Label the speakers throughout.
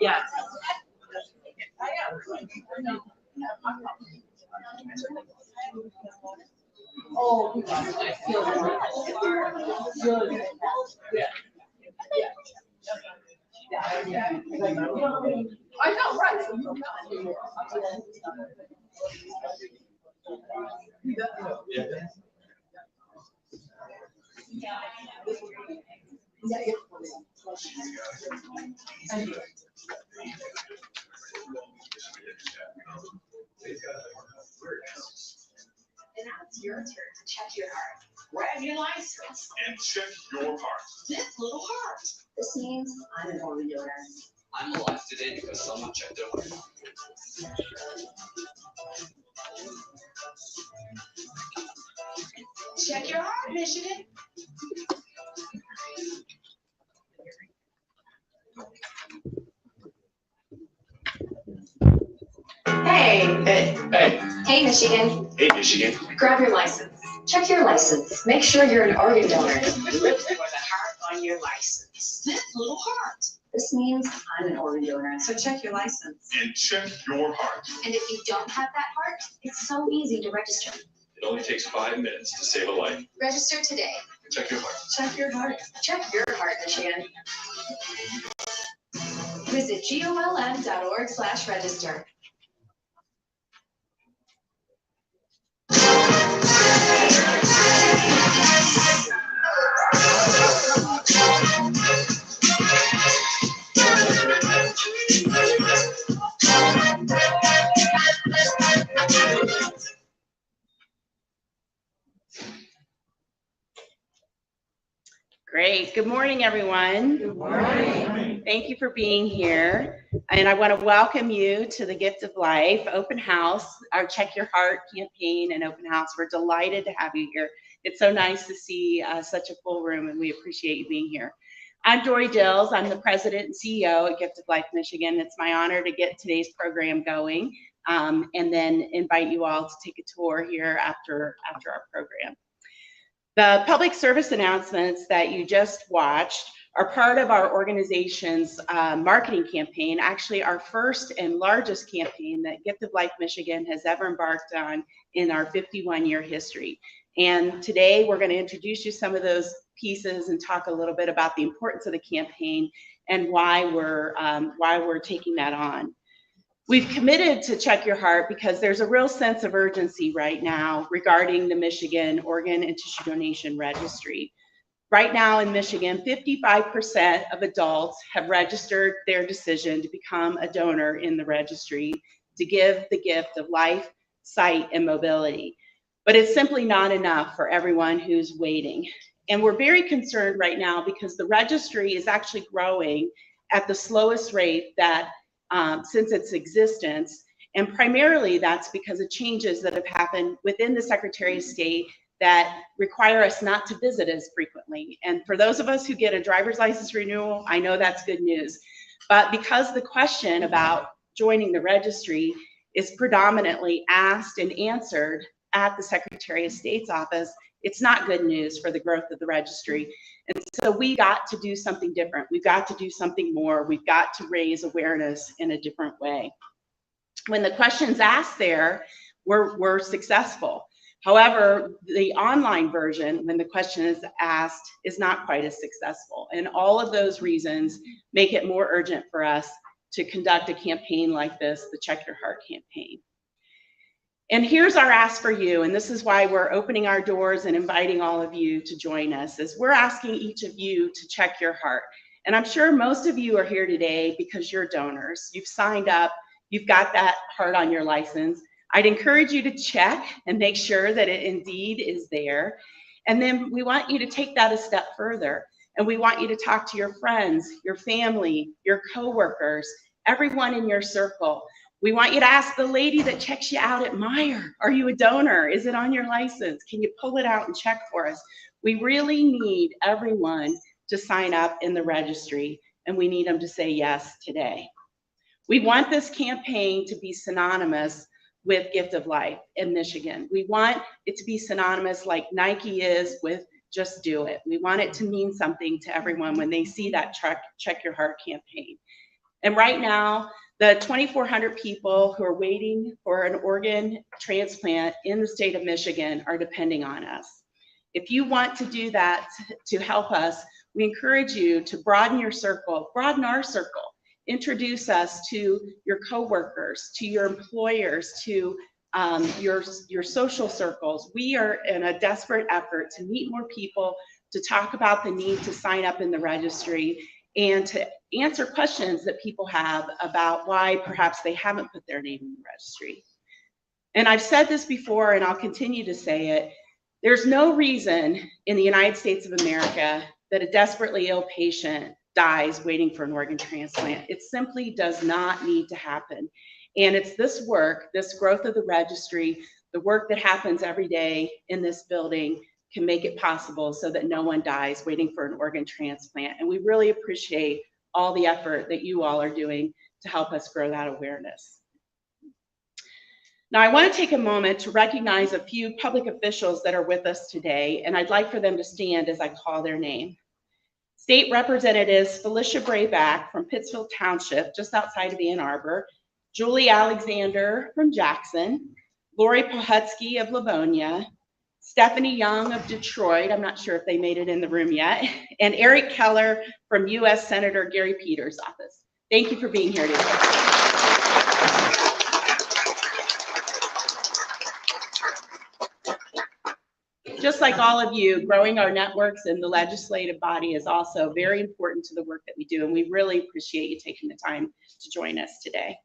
Speaker 1: Yes. Oh, I know, right?
Speaker 2: And now it's your turn to check your heart. Grab your license
Speaker 3: and check your heart.
Speaker 2: This little heart. This means I'm an organ donor.
Speaker 4: I'm alive today because someone checked their heart.
Speaker 2: Check your heart, Michigan. Hey, Michigan.
Speaker 3: Hey, Michigan.
Speaker 2: Grab your license. Check your license. Make sure you're an organ donor. Look for the heart on your license. This little heart. This means I'm an organ donor. So check your license.
Speaker 3: And check your heart.
Speaker 2: And if you don't have that heart, it's so easy to register.
Speaker 3: It only takes 5 minutes to save a life.
Speaker 2: Register today.
Speaker 3: Check your heart.
Speaker 2: Check your heart. Check your heart, Michigan. Visit golm.org/register.
Speaker 1: Great. Good morning, everyone. Good morning. Thank you for being here. And I want to welcome you to the Gift of Life Open House, our Check Your Heart campaign and open house. We're delighted to have you here. It's so nice to see such a full room, and we appreciate you being here. I'm Dory Dills. I'm the president and CEO at Gift of Life Michigan. It's my honor to get today's program going and then invite you all to take a tour here after our program. The public service announcements that you just watched are part of our organization's marketing campaign, actually our first and largest campaign that Gift of Life Michigan has ever embarked on in our 51-year history. And today we're going to introduce you some of those pieces and talk a little bit about the importance of the campaign and why we're taking that on. We've committed to Check Your Heart because there's a real sense of urgency right now regarding the Michigan Organ and Tissue Donation Registry. Right now in Michigan, 55% of adults have registered their decision to become a donor in the registry to give the gift of life, sight, and mobility. But it's simply not enough for everyone who's waiting. And we're very concerned right now because the registry is actually growing at the slowest rate that since its existence, and primarily that's because of changes that have happened within the Secretary of State that require us not to visit as frequently. And for those of us who get a driver's license renewal, I know that's good news. But because the question about joining the registry is predominantly asked and answered at the Secretary of State's office, it's not good news for the growth of the registry. And so we got to do something different. We've got to do something more. We've got to raise awareness in a different way. When the questions asked there were successful. However, the online version, when the question is asked, is not quite as successful. And all of those reasons make it more urgent for us to conduct a campaign like this, the Check Your Heart campaign. And here's our ask for you, and this is why we're opening our doors and inviting all of you to join us, is we're asking each of you to check your heart. And I'm sure most of you are here today because you're donors. You've signed up, you've got that heart on your license. I'd encourage you to check and make sure that it indeed is there. And then we want you to take that a step further. And we want you to talk to your friends, your family, your coworkers, everyone in your circle. We want you to ask the lady that checks you out at Meijer, are you a donor? Is it on your license? Can you pull it out and check for us? We really need everyone to sign up in the registry, and we need them to say yes today. We want this campaign to be synonymous with Gift of Life in Michigan. We want it to be synonymous like Nike is with just do it. We want it to mean something to everyone when they see that Check Your Heart campaign. And right now, the 2,400 people who are waiting for an organ transplant in the state of Michigan are depending on us. If you want to do that to help us, we encourage you to broaden your circle, broaden our circle, introduce us to your coworkers, to your employers, to your social circles. We are in a desperate effort to meet more people, to talk about the need to sign up in the registry, and to answer questions that people have about why perhaps they haven't put their name in the registry. And I've said this before, and I'll continue to say it, there's no reason in the United States of America that a desperately ill patient dies waiting for an organ transplant. It simply does not need to happen. And it's this work, this growth of the registry, the work that happens every day in this building can make it possible so that no one dies waiting for an organ transplant. And we really appreciate all the effort that you all are doing to help us grow that awareness. Now, I want to take a moment to recognize a few public officials that are with us today, and I'd like for them to stand as I call their name. State Representatives Felicia Brayback from Pittsfield Township, just outside of Ann Arbor, Julie Alexander from Jackson, Lori Pohutsky of Livonia, Stephanie Young of Detroit, I'm not sure if they made it in the room yet, and Eric Keller from U.S. Senator Gary Peters' office. Thank you for being here today. Just like all of you, growing our networks in the legislative body is also very important to the work that we do, and we really appreciate you taking the time to join us today.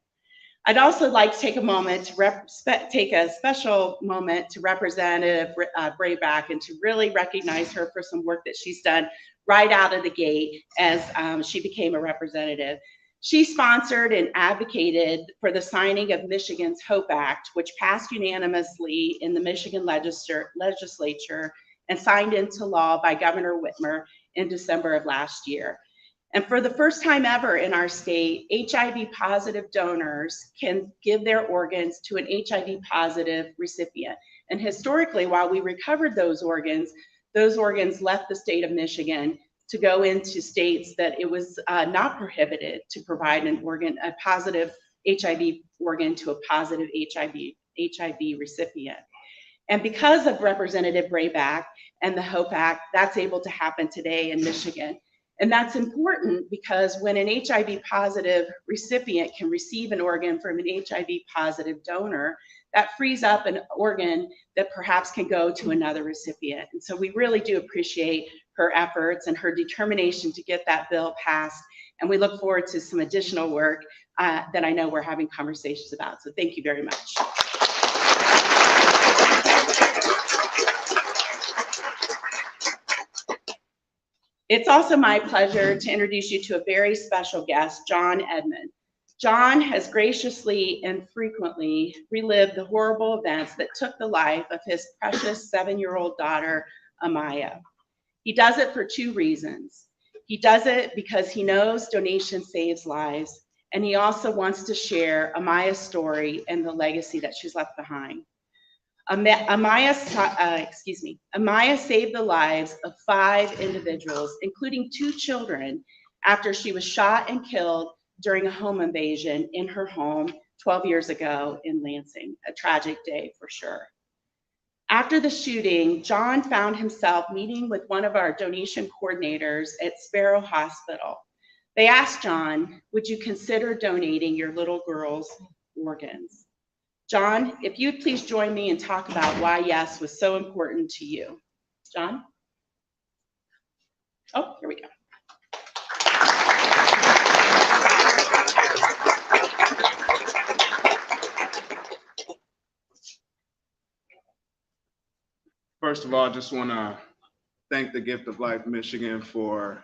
Speaker 1: I'd also like to take a moment to take a special moment to Representative Brayback and to really recognize her for some work that she's done right out of the gate as she became a representative. She sponsored and advocated for the signing of Michigan's HOPE Act, which passed unanimously in the Michigan legislature and signed into law by Governor Whitmer in December of last year. And for the first time ever in our state, HIV-positive donors can give their organs to an HIV-positive recipient. And historically, while we recovered those organs left the state of Michigan to go into states that it was not prohibited to provide a positive HIV organ to a positive HIV recipient. And because of Representative Brayback and the HOPE Act, that's able to happen today in Michigan. And that's important because when an HIV positive recipient can receive an organ from an HIV positive donor, that frees up an organ that perhaps can go to another recipient. And so we really do appreciate her efforts and her determination to get that bill passed. And we look forward to some additional work that I know we're having conversations about. So thank you very much. It's also my pleasure to introduce you to a very special guest, John Edmond. John has graciously and frequently relived the horrible events that took the life of his precious 7-year-old daughter, Amaya. He does it for 2 reasons. He does it because he knows donation saves lives, and he also wants to share Amaya's story and the legacy that she's left behind. Amaya saved the lives of 5 individuals, including 2 children, after she was shot and killed during a home invasion in her home 12 years ago in Lansing, a tragic day for sure. After the shooting, John found himself meeting with one of our donation coordinators at Sparrow Hospital. They asked John, would you consider donating your little girl's organs? John, if you'd please join me and talk about why yes was so important to you. John? Oh, here we go.
Speaker 5: First of all, I just want to thank the Gift of Life Michigan for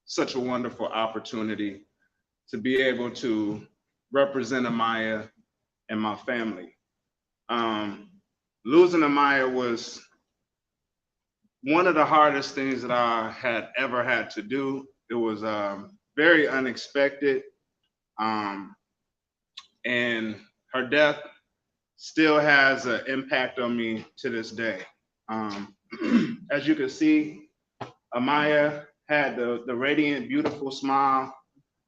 Speaker 5: such a wonderful opportunity to be able to represent Amaya and my family. Losing Amaya was one of the hardest things that I had ever had to do. It was very unexpected, and her death still has an impact on me to this day. as you can see, Amaya had the radiant, beautiful smile,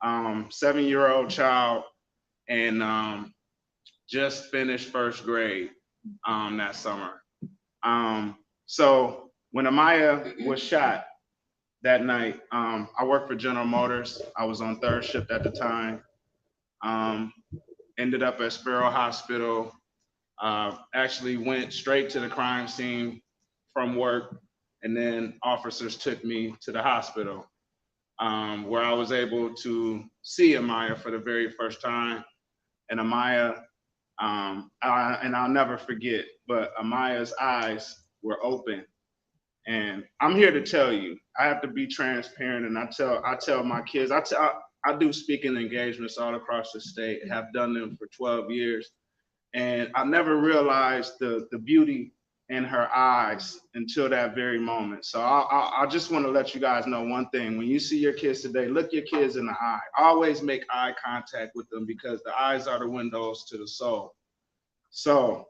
Speaker 5: 7-year-old child, and just finished first grade that summer. So when Amaya was shot that night, I worked for General Motors. I was on third shift at the time. Ended up at Sparrow Hospital. Actually went straight to the crime scene from work, and then officers took me to the hospital, where I was able to see Amaya for the very first time. And Amaya, and I'll never forget, but Amaya's eyes were open. And I'm here to tell you, I have to be transparent, and I tell my kids, I do speaking engagements all across the state, have done them for 12 years. And I never realized the beauty in her eyes until that very moment. So I just want to let you guys know one thing. When you see your kids today, look your kids in the eye. Always make eye contact with them, because the eyes are the windows to the soul. So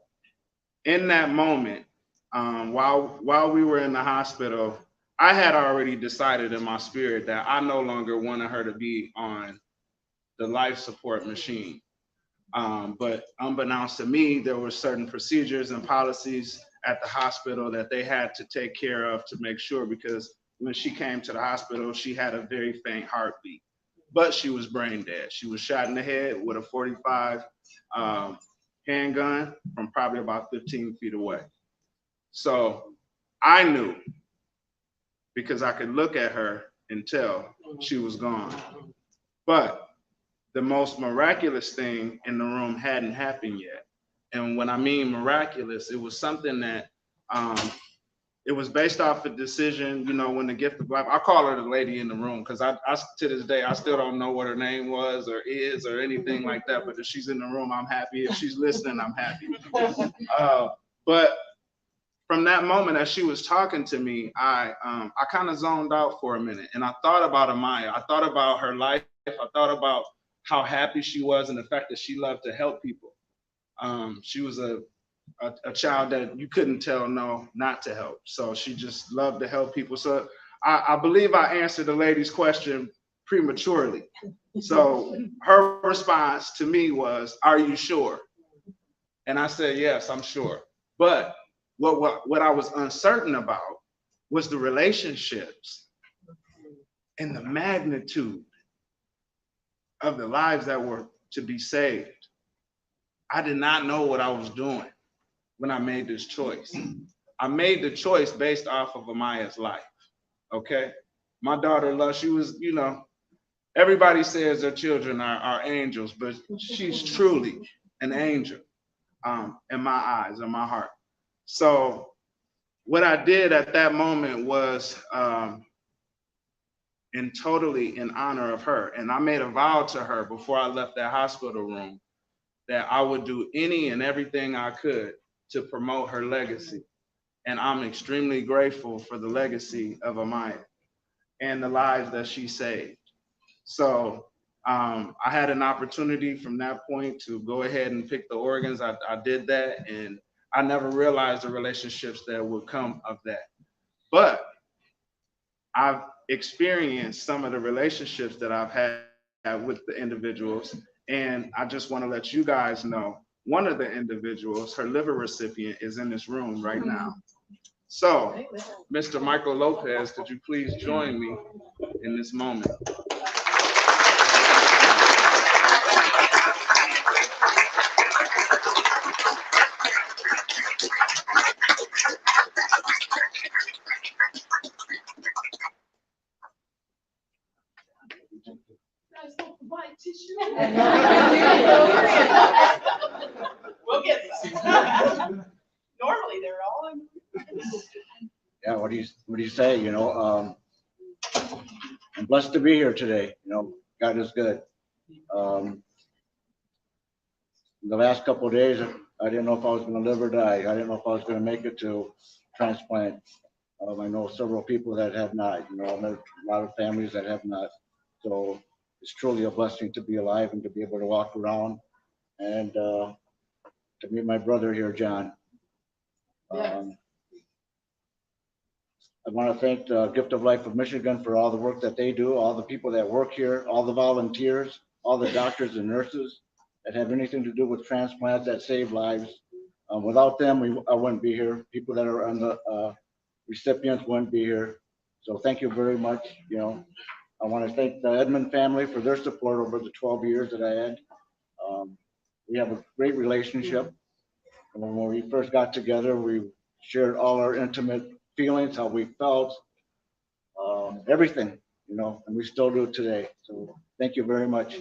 Speaker 5: in that moment, while we were in the hospital, I had already decided in my spirit that I no longer wanted her to be on the life support machine. But unbeknownst to me, there were certain procedures and policies at the hospital that they had to take care of to make sure, because when she came to the hospital, she had a very faint heartbeat, but she was brain dead. She was shot in the head with a .45 handgun from probably about 15 feet away. So I knew, because I could look at her and tell she was gone. But the most miraculous thing in the room hadn't happened yet. And when I mean miraculous, it was something that, it was based off a decision, when the gift of life, I call her the lady in the room, because I to this day, I still don't know what her name was or is or anything like that. But if she's in the room, I'm happy. If she's listening, I'm happy. But from that moment, as she was talking to me, I kind of zoned out for a minute, and I thought about Amaya. I thought about her life. I thought about how happy she was, and the fact that she loved to help people. She was a child that you couldn't tell no not to help. So she just loved to help people. So I believe I answered the lady's question prematurely. So her response to me was, "Are you sure?" And I said, "Yes, I'm sure." But what I was uncertain about was the relationships and the magnitude of the lives that were to be saved. I did not know what I was doing when I made this choice. I made the choice based off of Amaya's life, okay? My daughter, she was, everybody says their children are angels, but she's truly an angel in my eyes, in my heart. So what I did at that moment was totally in honor of her. And I made a vow to her before I left that hospital room that I would do any and everything I could to promote her legacy. And I'm extremely grateful for the legacy of Amaya and the lives that she saved. So I had an opportunity from that point to go ahead and pick the organs. I did that, and I never realized the relationships that would come of that. But I've experienced some of the relationships that I've had with the individuals, and I just want to let you guys know, one of the individuals, her liver recipient, is in this room right now. So, Mr. Michael Lopez, could you please join me in this moment?
Speaker 1: We'll get some. Normally they're all in.
Speaker 6: Yeah, what do you say? I'm blessed to be here today. God is good. The last couple of days, I didn't know if I was going to live or die. I didn't know if I was going to make it to transplant. I know several people that have not. I know a lot of families that have not. So it's truly a blessing to be alive and to be able to walk around and to meet my brother here, John. I want to thank the Gift of Life of Michigan for all the work that they do, all the people that work here, all the volunteers, all the doctors and nurses that have anything to do with transplants that save lives. Without them, I wouldn't be here. People that are on the recipients wouldn't be here. So thank you very much. You know, I want to thank the Edmond family for their support over the 12 years that I had. We have a great relationship. And when we first got together, we shared all our intimate feelings, how we felt, everything, you know, and we still do it today. So thank you very much.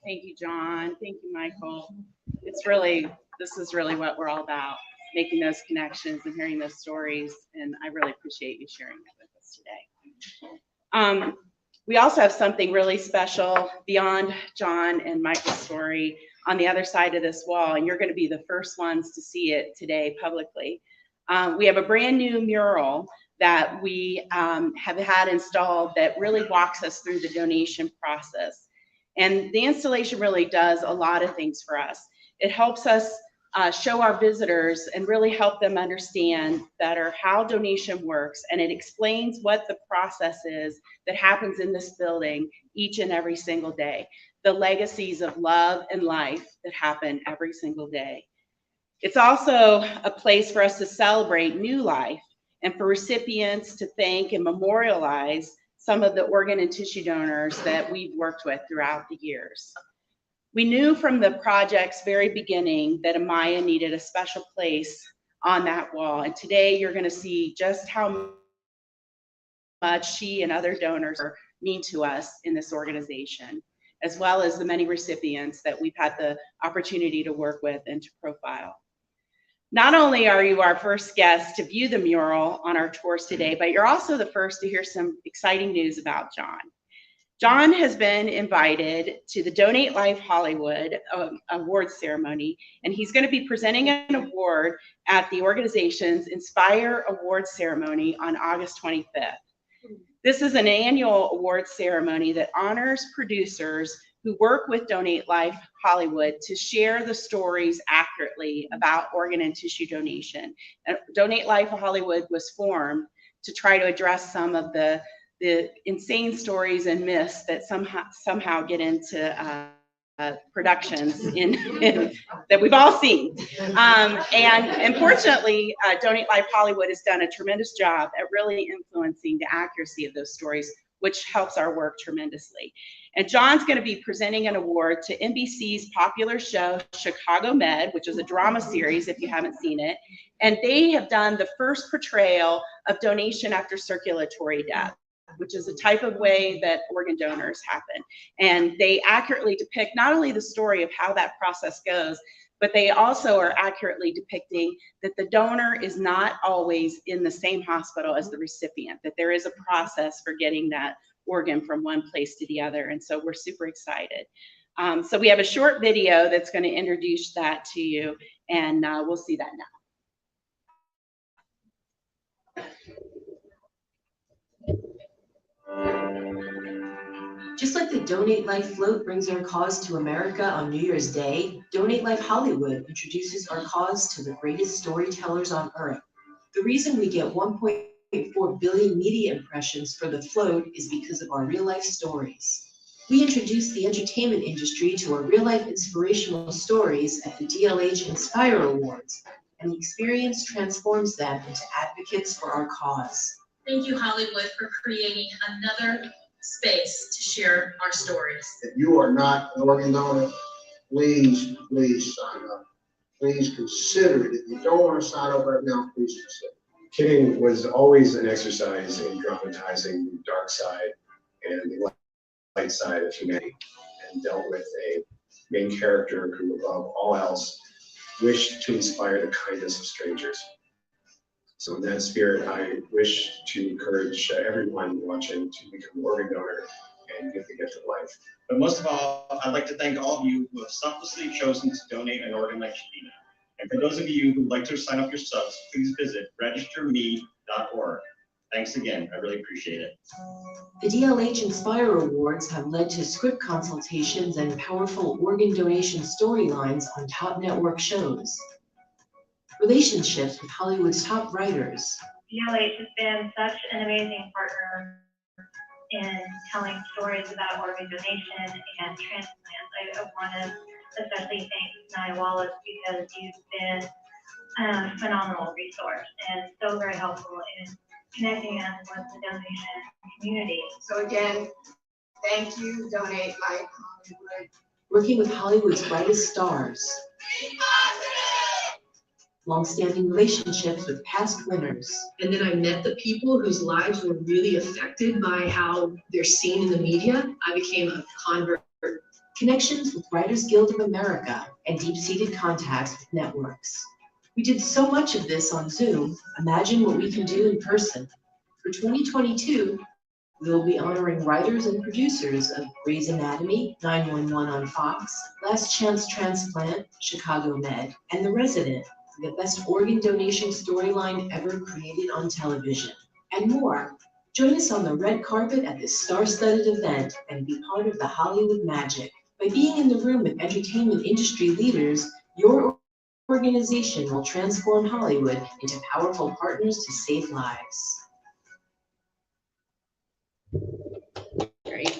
Speaker 1: Thank you, John. Thank you, Michael. This is really what we're all about, making those connections and hearing those stories. And I really appreciate you sharing that with us today. We also have something really special beyond John and Michael's story on the other side of this wall, and you're going to be the first ones to see it today publicly. We have a brand new mural that we have had installed that really walks us through the donation process. And the installation really does a lot of things for us. It helps us show our visitors and really help them understand better how donation works. And it explains what the process is that happens in this building each and every single day. The legacies of love and life that happen every single day. It's also a place for us to celebrate new life and for recipients to thank and memorialize some of the organ and tissue donors that we've worked with throughout the years. We knew from the project's very beginning that Amaya needed a special place on that wall. And today you're going to see just how much she and other donors mean to us in this organization, as well as the many recipients that we've had the opportunity to work with and to profile. Not only are you our first guest to view the mural on our tours today, but you're also the first to hear some exciting news about John. John has been invited to the Donate Life Hollywood awards ceremony, and he's going to be presenting an award at the organization's Inspire Awards ceremony on August 25th. This is an annual awards ceremony that honors producers who work with Donate Life Hollywood to share the stories accurately about organ and tissue donation. And Donate Life Hollywood was formed to try to address some of the insane stories and myths that somehow get into productions that we've all seen. And unfortunately, Donate Life Hollywood has done a tremendous job at really influencing the accuracy of those stories, which helps our work tremendously. And John's going to be presenting an award to NBC's popular show, Chicago Med, which is a drama series if you haven't seen it. And they have done the first portrayal of donation after circulatory death, which is a type of way that organ donors happen. And they accurately depict not only the story of how that process goes, but they also are accurately depicting that the donor is not always in the same hospital as the recipient, that there is a process for getting that organ from one place to the other. And so we're super excited. So we have a short video that's going to introduce that to you, and we'll see that
Speaker 7: now. Just like the Donate Life float brings our cause to America on New Year's Day, Donate Life Hollywood introduces our cause to the greatest storytellers on earth. The reason we get 1.4 billion media impressions for the float is because of our real life stories. We introduced the entertainment industry to our real life inspirational stories at the DLH Inspire Awards, and the experience transforms them into advocates for our cause.
Speaker 8: Thank you, Hollywood, for creating another space to share our stories.
Speaker 9: If you are not an organ donor, please sign up. Please consider it. If you don't want to sign up right now, please consider it.
Speaker 10: Kidding was always an exercise in dramatizing the dark side and the light side of humanity, and dealt with a main character who, above all else, wished to inspire the kindness of strangers. So in that spirit, I wish to encourage everyone watching to become an organ donor and give the gift of life.
Speaker 11: But most of all, I'd like to thank all of you who have selflessly chosen to donate an organ like Sheena. And for those of you who'd like to sign up your subs, please visit registerme.org. Thanks again, I really appreciate it.
Speaker 7: The DLH Inspire Awards have led to script consultations and powerful organ donation storylines on top network shows. Relationships with Hollywood's top writers.
Speaker 12: DLH has been such an amazing partner in telling stories about organ donation and transplants. I want to especially thank Nia Wallace because you've been a phenomenal resource and so very helpful in connecting us with the donation community.
Speaker 1: So again, thank you, Donate Life Hollywood.
Speaker 7: Working with Hollywood's brightest stars. Long-standing relationships with past winners.
Speaker 13: And then I met the people whose lives were really affected by how they're seen in the media. I became a convert.
Speaker 7: Connections with Writers Guild of America and deep-seated contacts with networks. We did so much of this on Zoom. Imagine what we can do in person. For 2022, we will be honoring writers and producers of Grey's Anatomy, 911 on Fox, Last Chance Transplant, Chicago Med, and The Resident, the best organ donation storyline ever created on television, and more. Join us on the red carpet at this star-studded event and be part of the Hollywood magic. By being in the room with entertainment industry leaders, your organization will transform Hollywood into powerful partners to save lives.
Speaker 1: Great.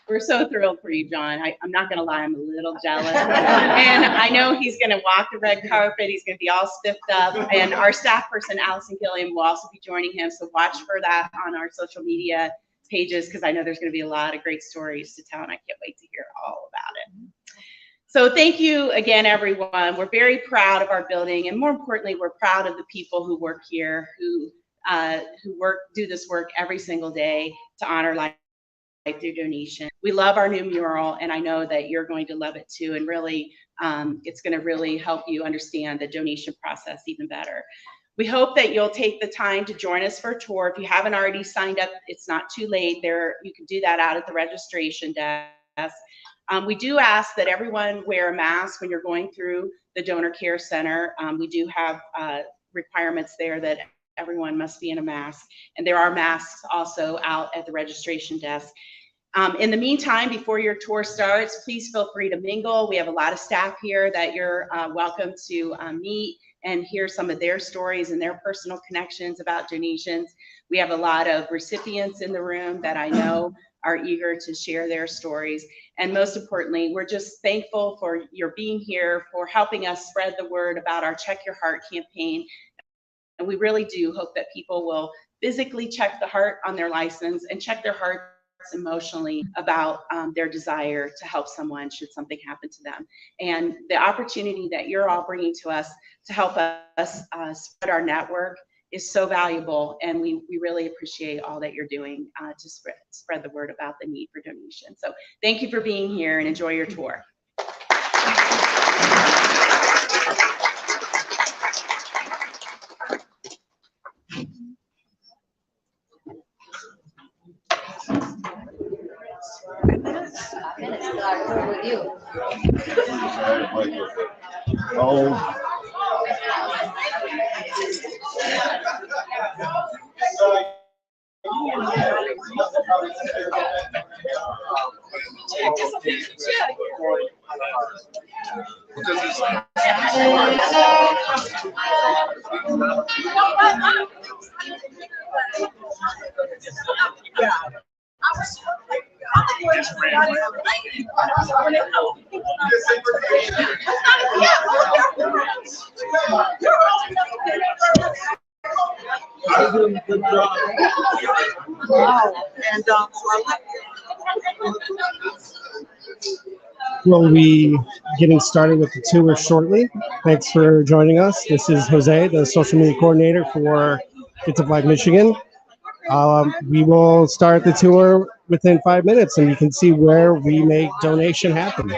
Speaker 1: We're so thrilled for you, John. I'm not going to lie, I'm a little jealous. And I know he's going to walk the red carpet. He's going to be all spiffed up. And our staff person, Allison Gilliam, will also be joining him. So watch for that on our social media pages because I know there's going to be a lot of great stories to tell, and I can't wait to hear all about it. So thank you again, everyone. We're very proud of our building, and more importantly, we're proud of the people who work here, who do this work every single day to honor life through donation. We love our new mural, and I know that you're going to love it too, and really it's going to really help you understand the donation process even better. We hope that you'll take the time to join us for a tour. If you haven't already signed up, it's not too late. You can do that out at the registration desk. We do ask that everyone wear a mask when you're going through the Donor Care Center. We do have requirements there that everyone must be in a mask, and there are masks also out at the registration desk. In the meantime, before your tour starts, please feel free to mingle. We have a lot of staff here that you're welcome to meet and hear some of their stories and their personal connections about donations. We have a lot of recipients in the room that I know are eager to share their stories. And most importantly, we're just thankful for your being here, for helping us spread the word about our Check Your Heart campaign. And we really do hope that people will physically check the heart on their license and check their hearts emotionally about their desire to help someone should something happen to them. And the opportunity that you're all bringing to us to help us spread our network is so valuable, and we really appreciate all that you're doing to spread the word about the need for donation. So thank you for being here, and enjoy your tour.
Speaker 2: With you.
Speaker 6: Oh.
Speaker 14: Good job. Wow. And we'll be getting started with the tour shortly. Thanks for joining us. This is Jose, the social media coordinator for Kids of Life Michigan. We will start the tour within 5 minutes, and you can see where we make donation happen.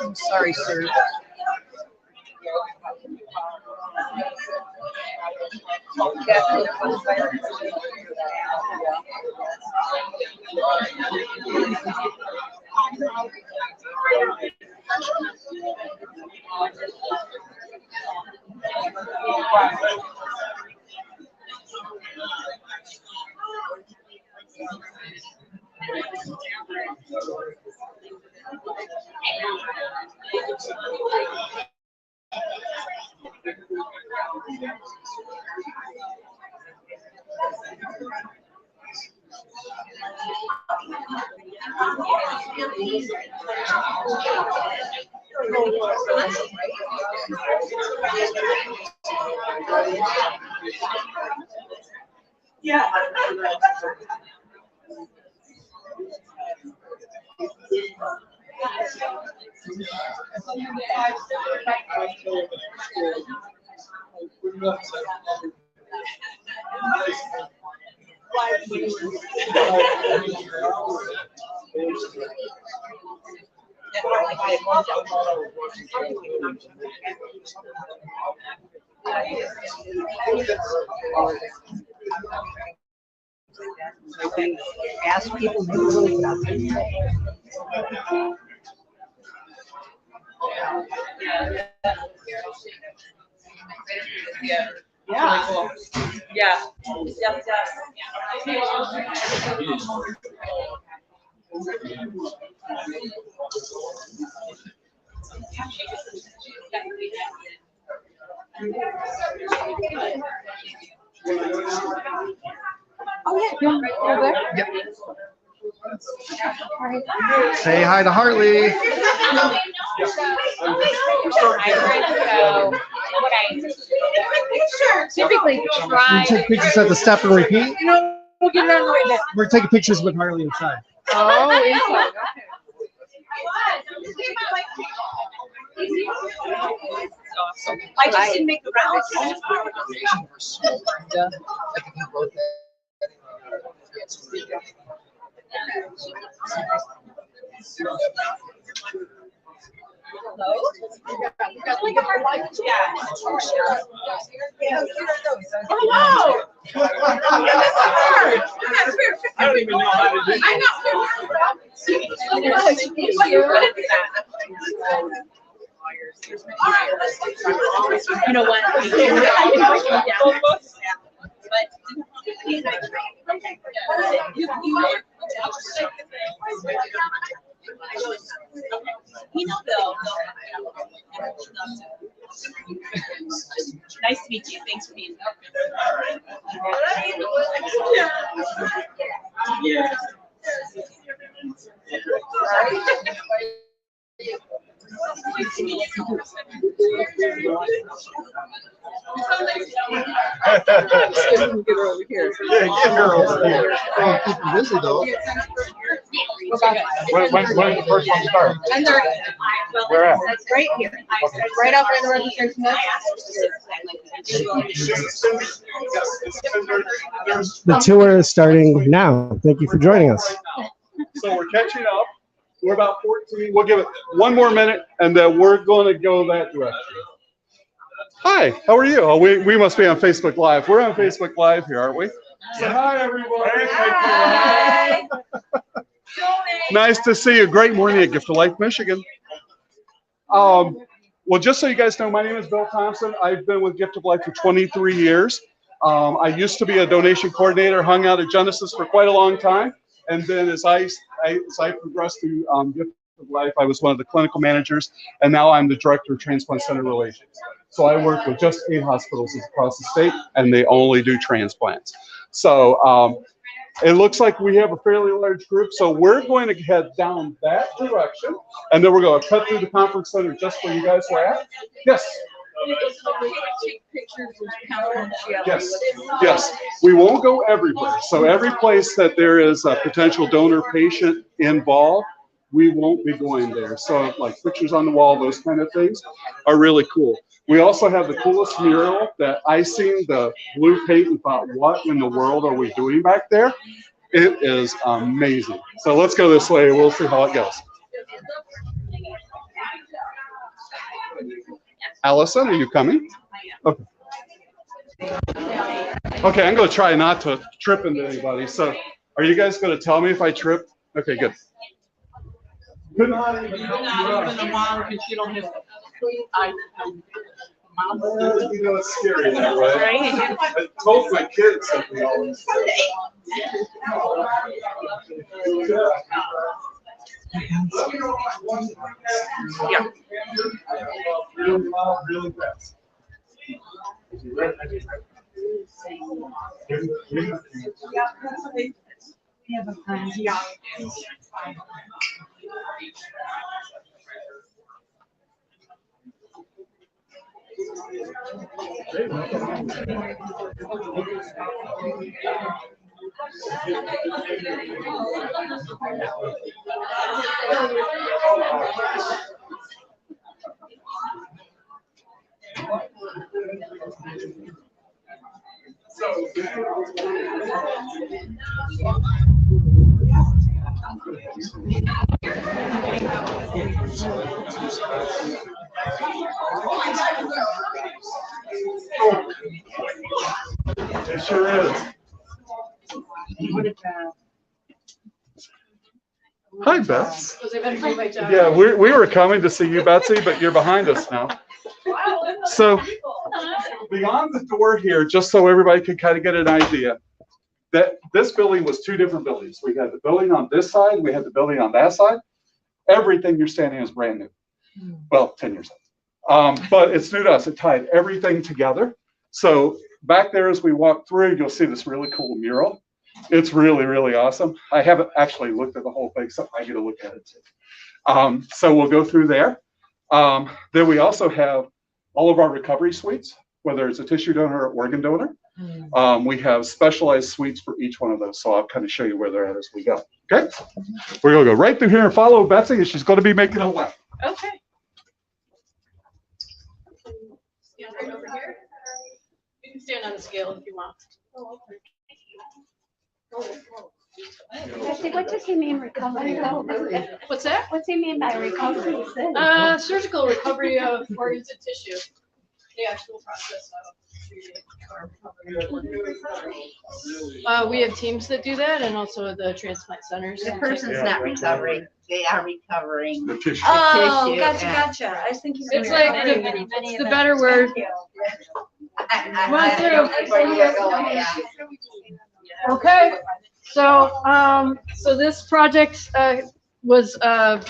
Speaker 15: I'm sorry, sir.
Speaker 16: Yeah. Ask people who really got
Speaker 1: Yeah. Really cool. Yeah. Yep,
Speaker 15: Oh, yeah, you're there?
Speaker 14: Yep. Say hi to Hartley.
Speaker 15: Typically try.
Speaker 14: We take pictures at the step and repeat.
Speaker 15: You know, we'll get it on the way back.
Speaker 14: We're taking pictures with Hartley inside.
Speaker 15: Oh, inside.
Speaker 16: I just didn't make the rounds.
Speaker 1: Hello.
Speaker 16: I don't even know how to do it.
Speaker 1: I know. You know what? Nice to meet you. Thanks for being here.
Speaker 15: Get her over here.
Speaker 16: Yeah, get her over here.
Speaker 9: Oh, keep you busy though.
Speaker 16: When's the first one start?
Speaker 15: 10:30.
Speaker 16: Where at?
Speaker 15: That's right here. Right out there in the registration desk.
Speaker 14: The tour is starting now. Thank you for joining us.
Speaker 16: So we're catching up. We're about 14. We'll give it one more minute, and then we're going to go that direction. Hi, how are you? Oh, we must be on Facebook Live. We're on Facebook Live here, aren't we? So hi, everyone.
Speaker 1: Hi.
Speaker 16: Nice to see you. Great morning at Gift of Life, Michigan. Well, just so you guys know, my name is Bill Thompson. I've been with Gift of Life for 23 years. I used to be a donation coordinator, hung out at Genesis for quite a long time. And then as I progressed through Gift of Life, I was one of the clinical managers, and now I'm the director of Transplant Center Relations. So I work with just 8 hospitals across the state, and they only do transplants. So it looks like we have a fairly large group, so we're going to head down that direction, and then we're going to cut through the conference center just where you guys were at. Yes. Yes, yes. We won't go everywhere. So every place that there is a potential donor patient involved, we won't be going there. So like pictures on the wall, those kind of things are really cool. We also have the coolest mural that I seen the blue paint and thought, what in the world are we doing back there? It is amazing. So let's go this way. We'll see how it goes. Allison, are you coming? Okay. Okay, I'm going to try not to trip into anybody. So are you guys going to tell me if I trip? Okay, good.
Speaker 15: You're not even the mom because you don't have.
Speaker 16: You know, it's scary that way.
Speaker 15: Right.
Speaker 16: I told my kids that we always
Speaker 15: Yeah.
Speaker 16: Really fast. It sure is. Hi, Beth. Yeah, we were coming to see you, Betsy, but you're behind us now. So beyond the door here, just so everybody can kind of get an idea, that this building was two different buildings. We had the building on this side, we had the building on that side. Everything you're standing is brand new. Well, 10 years old. But it's new to us. It tied everything together. So back there, as we walk through, you'll see this really cool mural. It's really, really awesome. I haven't actually looked at the whole thing, so I get to look at it too. So we'll go through there. Then we also have all of our recovery suites, whether it's a tissue donor or organ donor. We have specialized suites for each one of those. So I'll kind of show you where they're at as we go. Okay? We're going to go right through here and follow Betsy, and she's going to be making a left.
Speaker 15: Okay.
Speaker 17: Stand right over here. You can stand on the scale if you want.
Speaker 18: Actually, what does he mean recovery?
Speaker 17: What's that?
Speaker 18: What's he mean by recovery?
Speaker 17: Surgical recovery of organs and tissue. The actual process of we have teams that do that, and also the transplant centers.
Speaker 19: The person's not recovering; they are recovering the
Speaker 16: tissue.
Speaker 19: Oh,
Speaker 18: Gotcha. I was thinking.
Speaker 17: It's like it's the better word. Okay, so this project was a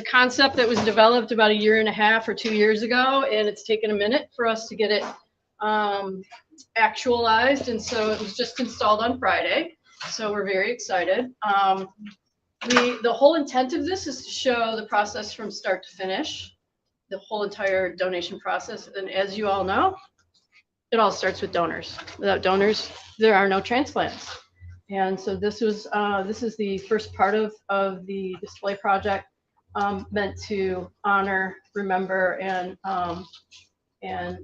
Speaker 17: concept that was developed about 1.5 years or 2 years ago, and it's taken a minute for us to get it actualized, and so it was just installed on Friday. So we're very excited. The whole intent of this is to show the process from start to finish, the whole entire donation process, and as you all know, it all starts with donors. Without donors, there are no transplants. And so this is the first part of the display project, meant to honor, remember, and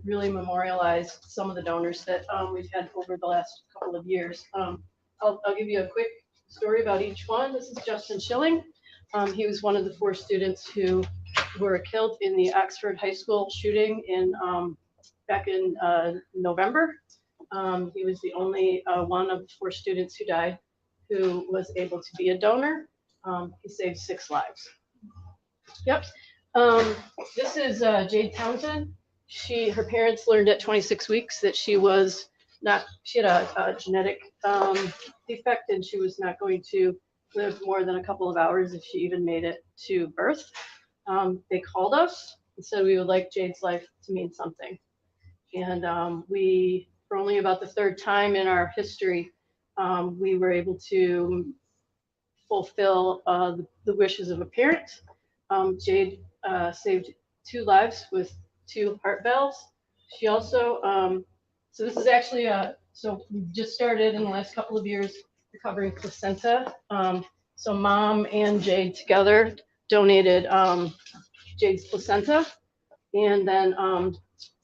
Speaker 17: really memorialize some of the donors that we've had over the last couple of years. I'll give you a quick story about each one. This is Justin Schilling. He was one of the 4 students who were killed in the Oxford High School shooting back in November. He was the only one of the 4 students who died who was able to be a donor. He saved 6 lives. Yep. This is Jade Townsend. Her parents learned at 26 weeks that she had a genetic defect, and she was not going to live more than a couple of hours if she even made it to birth. They called us and said we would like Jade's life to mean something. And we, for only about the 3rd time in our history, we were able to fulfill the wishes of a parent. Jade saved 2 lives with 2 heart valves. She also, so this is actually so we just started in the last couple of years recovering placenta. So mom and Jade together donated Jade's placenta, and then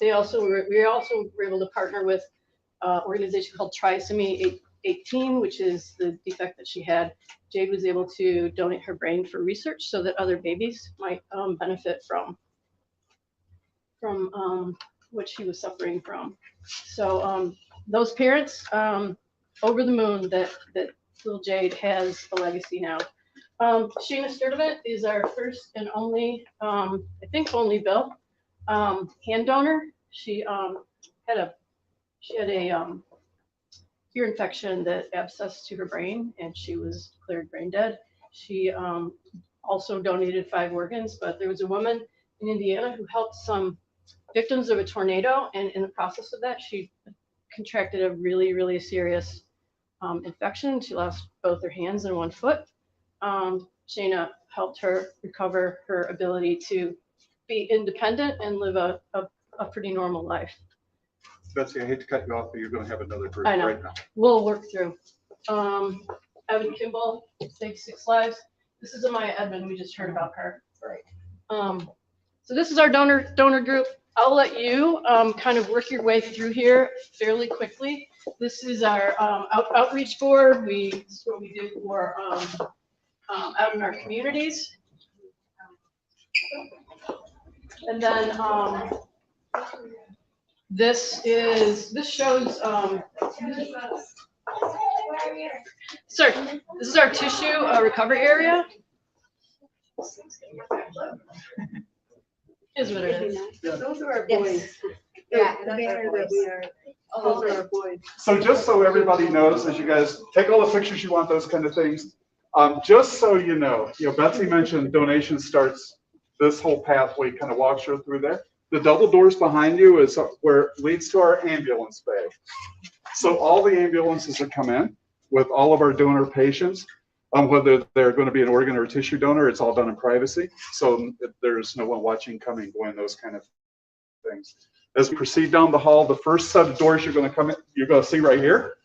Speaker 17: we also were able to partner with an organization called Trisomy 18, which is the defect that she had. Jade was able to donate her brain for research so that other babies might benefit from what she was suffering from. So those parents over the moon that little Jade has a legacy now. Sheena Sturdivant is our first and only, I think only Bill, hand donor. She had a ear infection that abscessed to her brain, and she was declared brain dead. She also donated 5 organs, but there was a woman in Indiana who helped some victims of a tornado, and in the process of that, she contracted a really, really serious infection. She lost both her hands and 1 foot. Sheena helped her recover her ability to be independent and live a pretty normal life.
Speaker 16: Betsy, I hate to cut you off, but you're going to have another group
Speaker 17: I know.
Speaker 16: right now.
Speaker 17: We'll work through. Evan Kimball, Save 6 Lives. This is Amaya Edmond. We just heard about her. Right. So this is our donor group. I'll let you kind of work your way through here fairly quickly. This is our outreach board. This is what we do for out in our communities. And then this shows sir, this is our tissue recovery area. Is what it is.
Speaker 15: Those are our boys.
Speaker 19: Yeah,
Speaker 15: The banner that we are, those are our boys.
Speaker 16: So just so everybody knows, as you guys take all the pictures you want, those kind of things, just so you know, Betsy mentioned donation starts this whole pathway, kind of walks her through there. The double doors behind you is where it leads to our ambulance bay. So all the ambulances that come in with all of our donor patients, whether they're going to be an organ or a tissue donor, it's all done in privacy. So there's no one watching, coming, going, those kind of things. As we proceed down the hall, the first set of doors you're going to see right here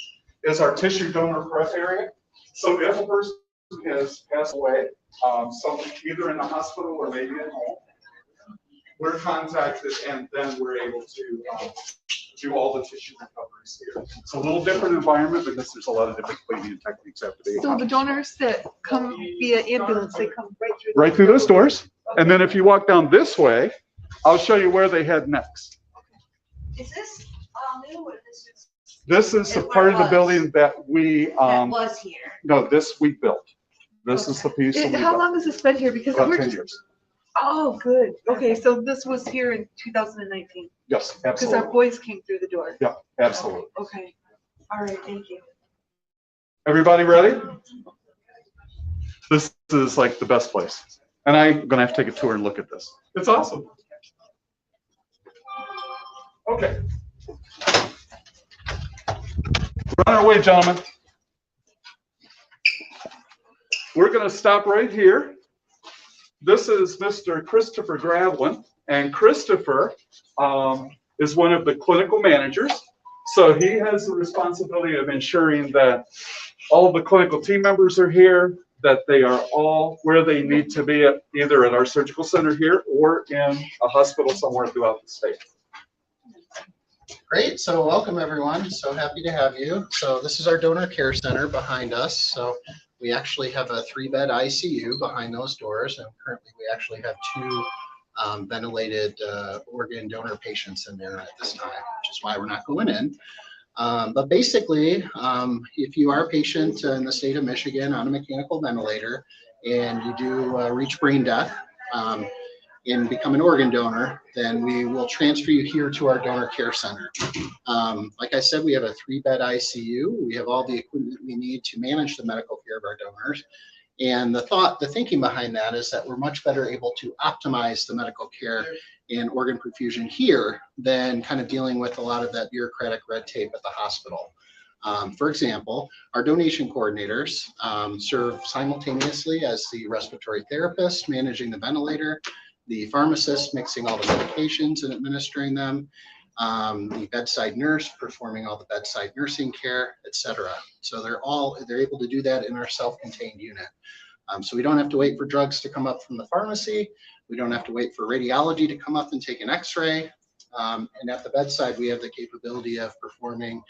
Speaker 16: is our tissue donor prep area. So if a person has passed away, either in the hospital or maybe at home, we're contacted, and then we're able to do all the tissue recoveries here. It's a little different environment because there's a lot of different cleaning techniques have to be.
Speaker 15: So the donors that come via ambulance, they come
Speaker 16: right through those doors. And then if you walk down this way, I'll show you where they head next.
Speaker 19: Is this new or this is?
Speaker 16: This is a part of the building that we
Speaker 19: That was here.
Speaker 16: no, this we built. This is the piece that we
Speaker 15: How
Speaker 16: built.
Speaker 15: long has this been here? Because
Speaker 16: About
Speaker 15: we're
Speaker 16: 10
Speaker 15: just,
Speaker 16: years.
Speaker 15: oh, good. Okay, so this was here in 2019.
Speaker 16: Yes,
Speaker 15: Because
Speaker 16: absolutely.
Speaker 15: our boys came through the door.
Speaker 16: Yeah, absolutely.
Speaker 15: Okay. All right, thank you.
Speaker 16: Everybody ready? This is like the best place. And I'm gonna have to take a tour and look at this. It's awesome. Okay. We're on our way, gentlemen. We're gonna stop right here. This is Mr. Christopher Gravlin, and Christopher is one of the clinical managers. So he has the responsibility of ensuring that all of the clinical team members are here, that they are all where they need to be, either at our surgical center here or in a hospital somewhere throughout the state.
Speaker 20: Great, so welcome everyone. So happy to have you. So this is our donor care center behind us. So we actually have a 3-bed ICU behind those doors, and currently we actually have 2 ventilated organ donor patients in there at this time, which is why we're not going in. But basically, if you are a patient in the state of Michigan on a mechanical ventilator and you do reach brain death and become an organ donor, then we will transfer you here to our donor care center. Like I said, we have a 3-bed ICU. We have all the equipment we need to manage the medical care of our donors. And the thinking behind that is that we're much better able to optimize the medical care and organ perfusion here than kind of dealing with a lot of that bureaucratic red tape at the hospital. For example, our donation coordinators serve simultaneously as the respiratory therapist managing the ventilator, the pharmacist mixing all the medications and administering them, the bedside nurse performing all the bedside nursing care, etc. So they're able to do that in our self-contained unit. So we don't have to wait for drugs to come up from the pharmacy. We don't have to wait for radiology to come up and take an x-ray. And at the bedside, we have the capability of performing,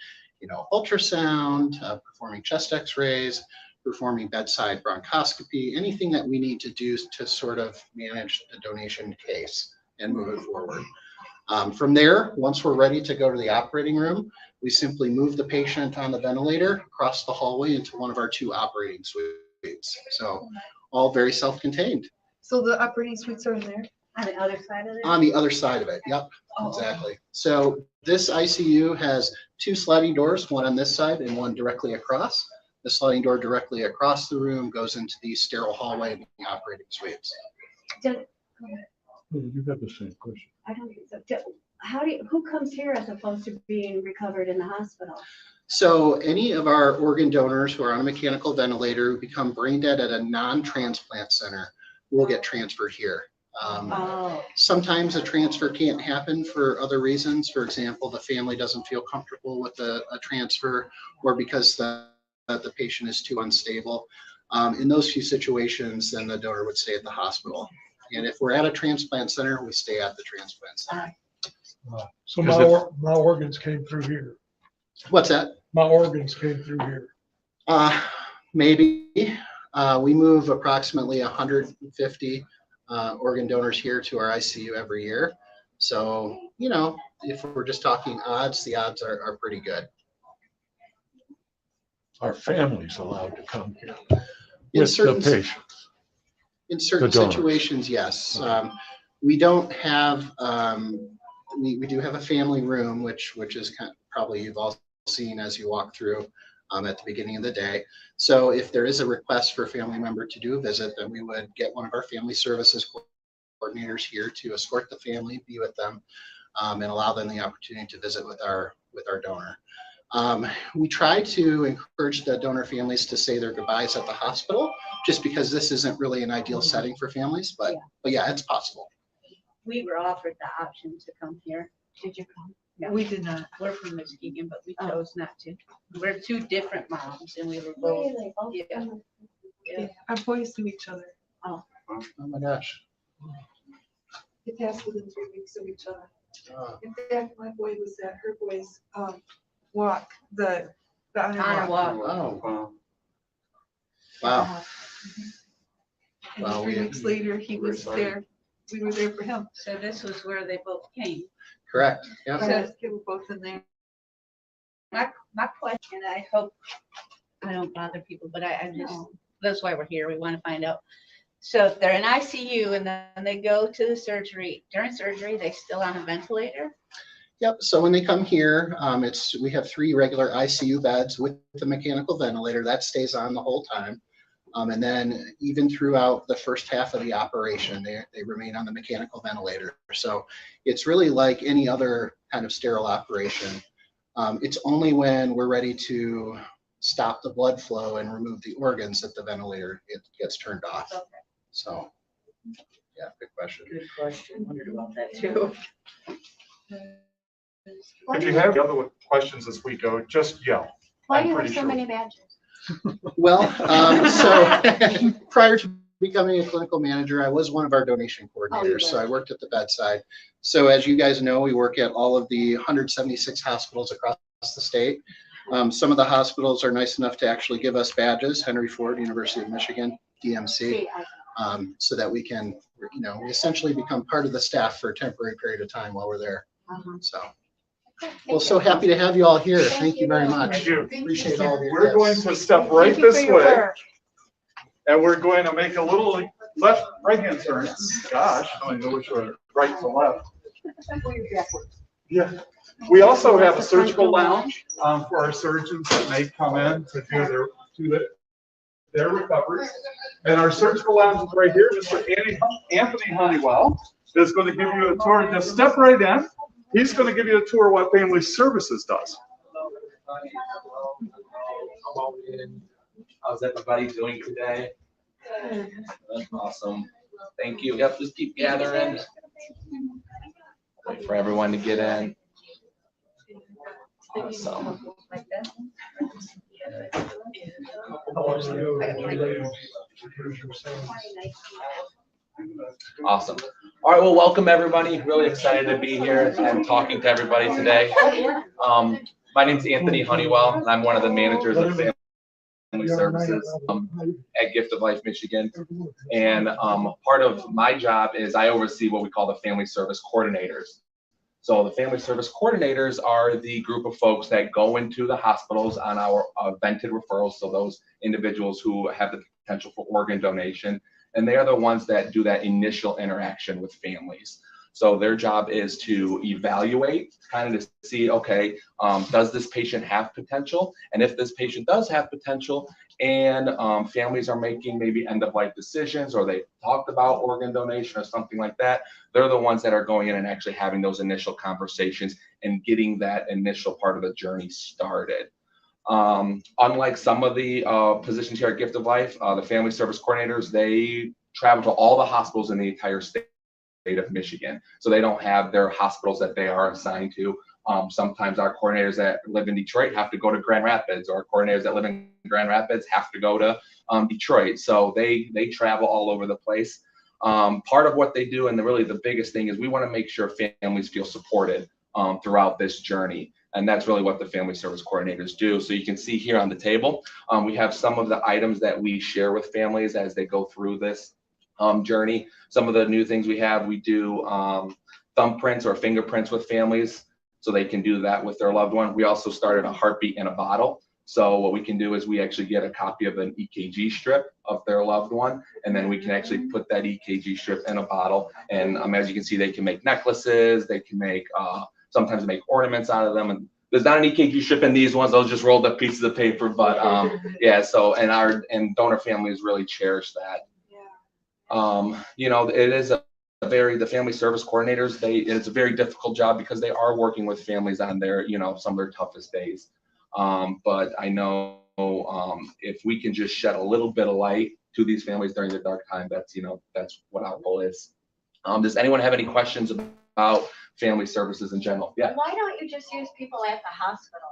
Speaker 20: ultrasound, performing chest x-rays, performing bedside bronchoscopy, anything that we need to do to sort of manage the donation case and move it forward. From there, once we're ready to go to the operating room, we simply move the patient on the ventilator across the hallway into one of our 2 operating suites. So all very self-contained.
Speaker 21: So the operating suites are in there? On the other side of it?
Speaker 20: On the other side of it, yep, exactly. So this ICU has 2 sliding doors, one on this side and one directly across. The sliding door directly across the room goes into the sterile hallway in the operating suites.
Speaker 22: You have the same question.
Speaker 18: I don't think so. Who comes here as opposed to being recovered in the hospital?
Speaker 20: So any of our organ donors who are on a mechanical ventilator who become brain dead at a non-transplant center will get transferred here. Sometimes a transfer can't happen for other reasons. For example, the family doesn't feel comfortable with a transfer, or because the patient is too unstable. In those few situations, then the donor would stay at the hospital. And if we're at a transplant center, we stay at the transplant center.
Speaker 22: So my organs came through here.
Speaker 20: What's that?
Speaker 22: My organs came through here.
Speaker 20: Maybe. We move approximately 150 organ donors here to our ICU every year. So, if we're just talking odds, the odds are pretty good.
Speaker 22: Our family's allowed to come here
Speaker 20: In
Speaker 22: with the patient.
Speaker 20: In certain situations, yes. We don't have, we do have a family room, which is probably you've all seen as you walk through at the beginning of the day. So if there is a request for a family member to do a visit, then we would get one of our family services coordinators here to escort the family, be with them, and allow them the opportunity to visit with our donor. We try to encourage the donor families to say their goodbyes at the hospital, just because this isn't really an ideal setting for families, but yeah, it's possible.
Speaker 18: We were offered the option to come here. Did you come? No.
Speaker 21: We did not.
Speaker 18: We're from Muskegon, but we chose not to. We're 2 different moms, and we were both.
Speaker 21: Really? Yeah. Our boys knew each other.
Speaker 20: Oh my gosh.
Speaker 21: They passed within 3 weeks of each other. In fact, my boy was at her boy's walk, the honor walk.
Speaker 20: Oh, wow.
Speaker 21: And 3 weeks later, he was there. We were there for him.
Speaker 18: So this was where they both came.
Speaker 20: Correct. Yeah.
Speaker 21: So they were both in there.
Speaker 18: My question, I hope I don't bother people, but I just, that's why we're here. We want to find out. So if they're in ICU and then they go to the surgery, during surgery, they still on a ventilator?
Speaker 20: Yep. So when they come here, we have 3 regular ICU beds with the mechanical ventilator that stays on the whole time. And then even throughout the first half of the operation, they remain on the mechanical ventilator. So it's really like any other kind of sterile operation. It's only when we're ready to stop the blood flow and remove the organs that the ventilator gets turned off. Okay. So, yeah, good question.
Speaker 18: Good question. Wondered about that too.
Speaker 22: If you have other questions as we go, just yell.
Speaker 18: Why do you have so many badges?
Speaker 20: Well, so prior to becoming a clinical manager, I was one of our donation coordinators. So I worked at the bedside. So as you guys know, we work at all of the 176 hospitals across the state. Some of the hospitals are nice enough to actually give us badges, Henry Ford, University of Michigan, DMC, so that we can, we essentially become part of the staff for a temporary period of time while we're there. So. Well, so happy to have you all here. Thank you very much.
Speaker 22: Thank you.
Speaker 20: Appreciate all of your
Speaker 22: We're going to step right this way, and we're going to make a little right-hand turn. Gosh, I don't know which way, right to left. Yeah. We also have a surgical lounge for our surgeons that may come in to do their recovery. And our surgical lounge is right here. Mr. Anthony Honeywell is going to give you a tour. Just step right in. He's going to give you a tour of what Family Services does.
Speaker 23: How's everybody doing today? That's awesome. Thank you. Yep, just keep gathering. Wait for everyone to get in.
Speaker 18: So. Like that.
Speaker 23: Awesome. All right, well, welcome everybody. Really excited to be here and talking to everybody today. My name is Anthony Honeywell, and I'm one of the managers of Family Services at Gift of Life, Michigan. And part of my job is I oversee what we call the Family Service Coordinators. So the Family Service Coordinators are the group of folks that go into the hospitals on our vented referrals, so those individuals who have the potential for organ donation, and they are the ones that do that initial interaction with families. So their job is to evaluate, kind of to see, okay, does this patient have potential? And if this patient does have potential and families are making maybe end-of-life decisions, or they talked about organ donation or something like that, they're the ones that are going in and actually having those initial conversations and getting that initial part of the journey started. Unlike some of the positions here at Gift of Life, the Family Service Coordinators, they travel to all the hospitals in the entire state of Michigan. So they don't have their hospitals that they are assigned to. Sometimes our coordinators that live in Detroit have to go to Grand Rapids, or coordinators that live in Grand Rapids have to go to Detroit. So they travel all over the place. Part of what they do, and really the biggest thing, is we want to make sure families feel supported throughout this journey. And that's really what the Family Service Coordinators do. So you can see here on the table, we have some of the items that we share with families as they go through this journey. Some of the new things we have, we do thumbprints or fingerprints with families, so they can do that with their loved one. We also started a heartbeat in a bottle. So what we can do is we actually get a copy of an EKG strip of their loved one, and then we can actually put that EKG strip in a bottle. And as you can see, they can make necklaces, they can make, sometimes make ornaments out of them. And there's not an EKG strip in these ones, those just rolled up pieces of paper, but yeah, so, and donor families really cherish that. You know, it is the Family Service Coordinators, it's a very difficult job because they are working with families on their, you know, some of their toughest days. But I know if we can just shed a little bit of light to these families during the dark time, that's, you know, that's what our goal is. Does anyone have any questions about family services in general? Yeah.
Speaker 18: Why don't you just use people at the hospital?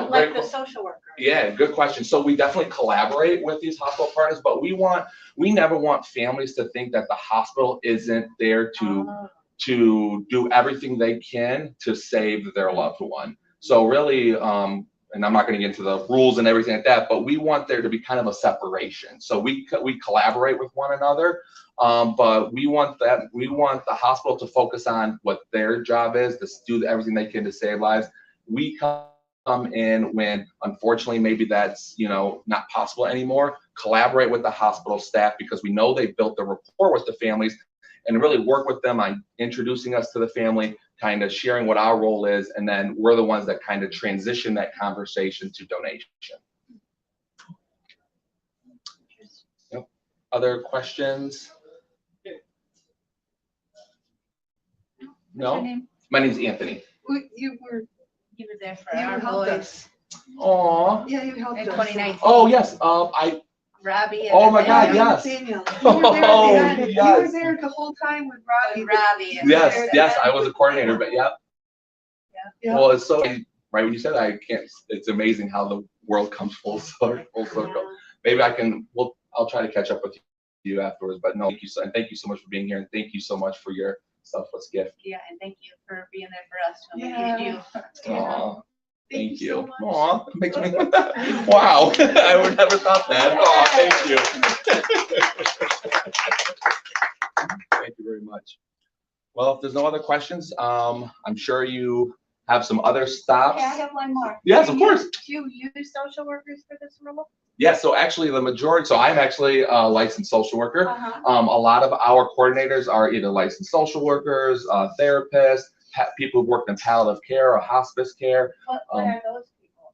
Speaker 23: Like
Speaker 18: the social worker.
Speaker 23: Yeah, good question. So we definitely collaborate with these hospital partners, but we never want families to think that the hospital isn't there to do everything they can to save their loved one. So really, and I'm not going to get into the rules and everything like that, but we want there to be kind of a separation. So we collaborate with one another, but we want the hospital to focus on what their job is, to do everything they can to save lives. We come in when, unfortunately, maybe that's, you know, not possible anymore. Collaborate with the hospital staff because we know they built the rapport with the families, and really work with them on introducing us to the family, kind of sharing what our role is, and then we're the ones that kind of transition that conversation to donation. Yep. Other questions? No? My name's Anthony.
Speaker 21: You were
Speaker 18: there for our boys.
Speaker 23: Aw.
Speaker 21: Yeah, you helped
Speaker 18: in
Speaker 21: us.
Speaker 18: 2019.
Speaker 23: Oh, yes.
Speaker 18: Robbie.
Speaker 23: Oh my God, yes.
Speaker 21: Daniel.
Speaker 23: Oh,
Speaker 21: You
Speaker 23: yes.
Speaker 21: were there the whole time with Robbie.
Speaker 23: Yes, I was a coordinator, but yeah.
Speaker 21: Yeah.
Speaker 23: Well, it's so, right when you said that, it's amazing how the world comes full circle. Maybe I'll try to catch up with you afterwards, but no, thank you and thank you so much for being here, and thank you so much for your selfless gift.
Speaker 18: Yeah, and thank you for being there for us when we needed you.
Speaker 23: Aw, thank you. Aw, it makes me, wow, I would never thought that. Aw, thank you. Thank you very much. Well, if there's no other questions, I'm sure you have some other stops.
Speaker 18: Okay, I have one more.
Speaker 23: Yes, of course.
Speaker 18: Do you use social workers for this role?
Speaker 23: Yeah, so actually the majority, so I'm actually a licensed social worker. A lot of our coordinators are either licensed social workers, therapists, people who've worked in palliative care or hospice care.
Speaker 18: What are those people?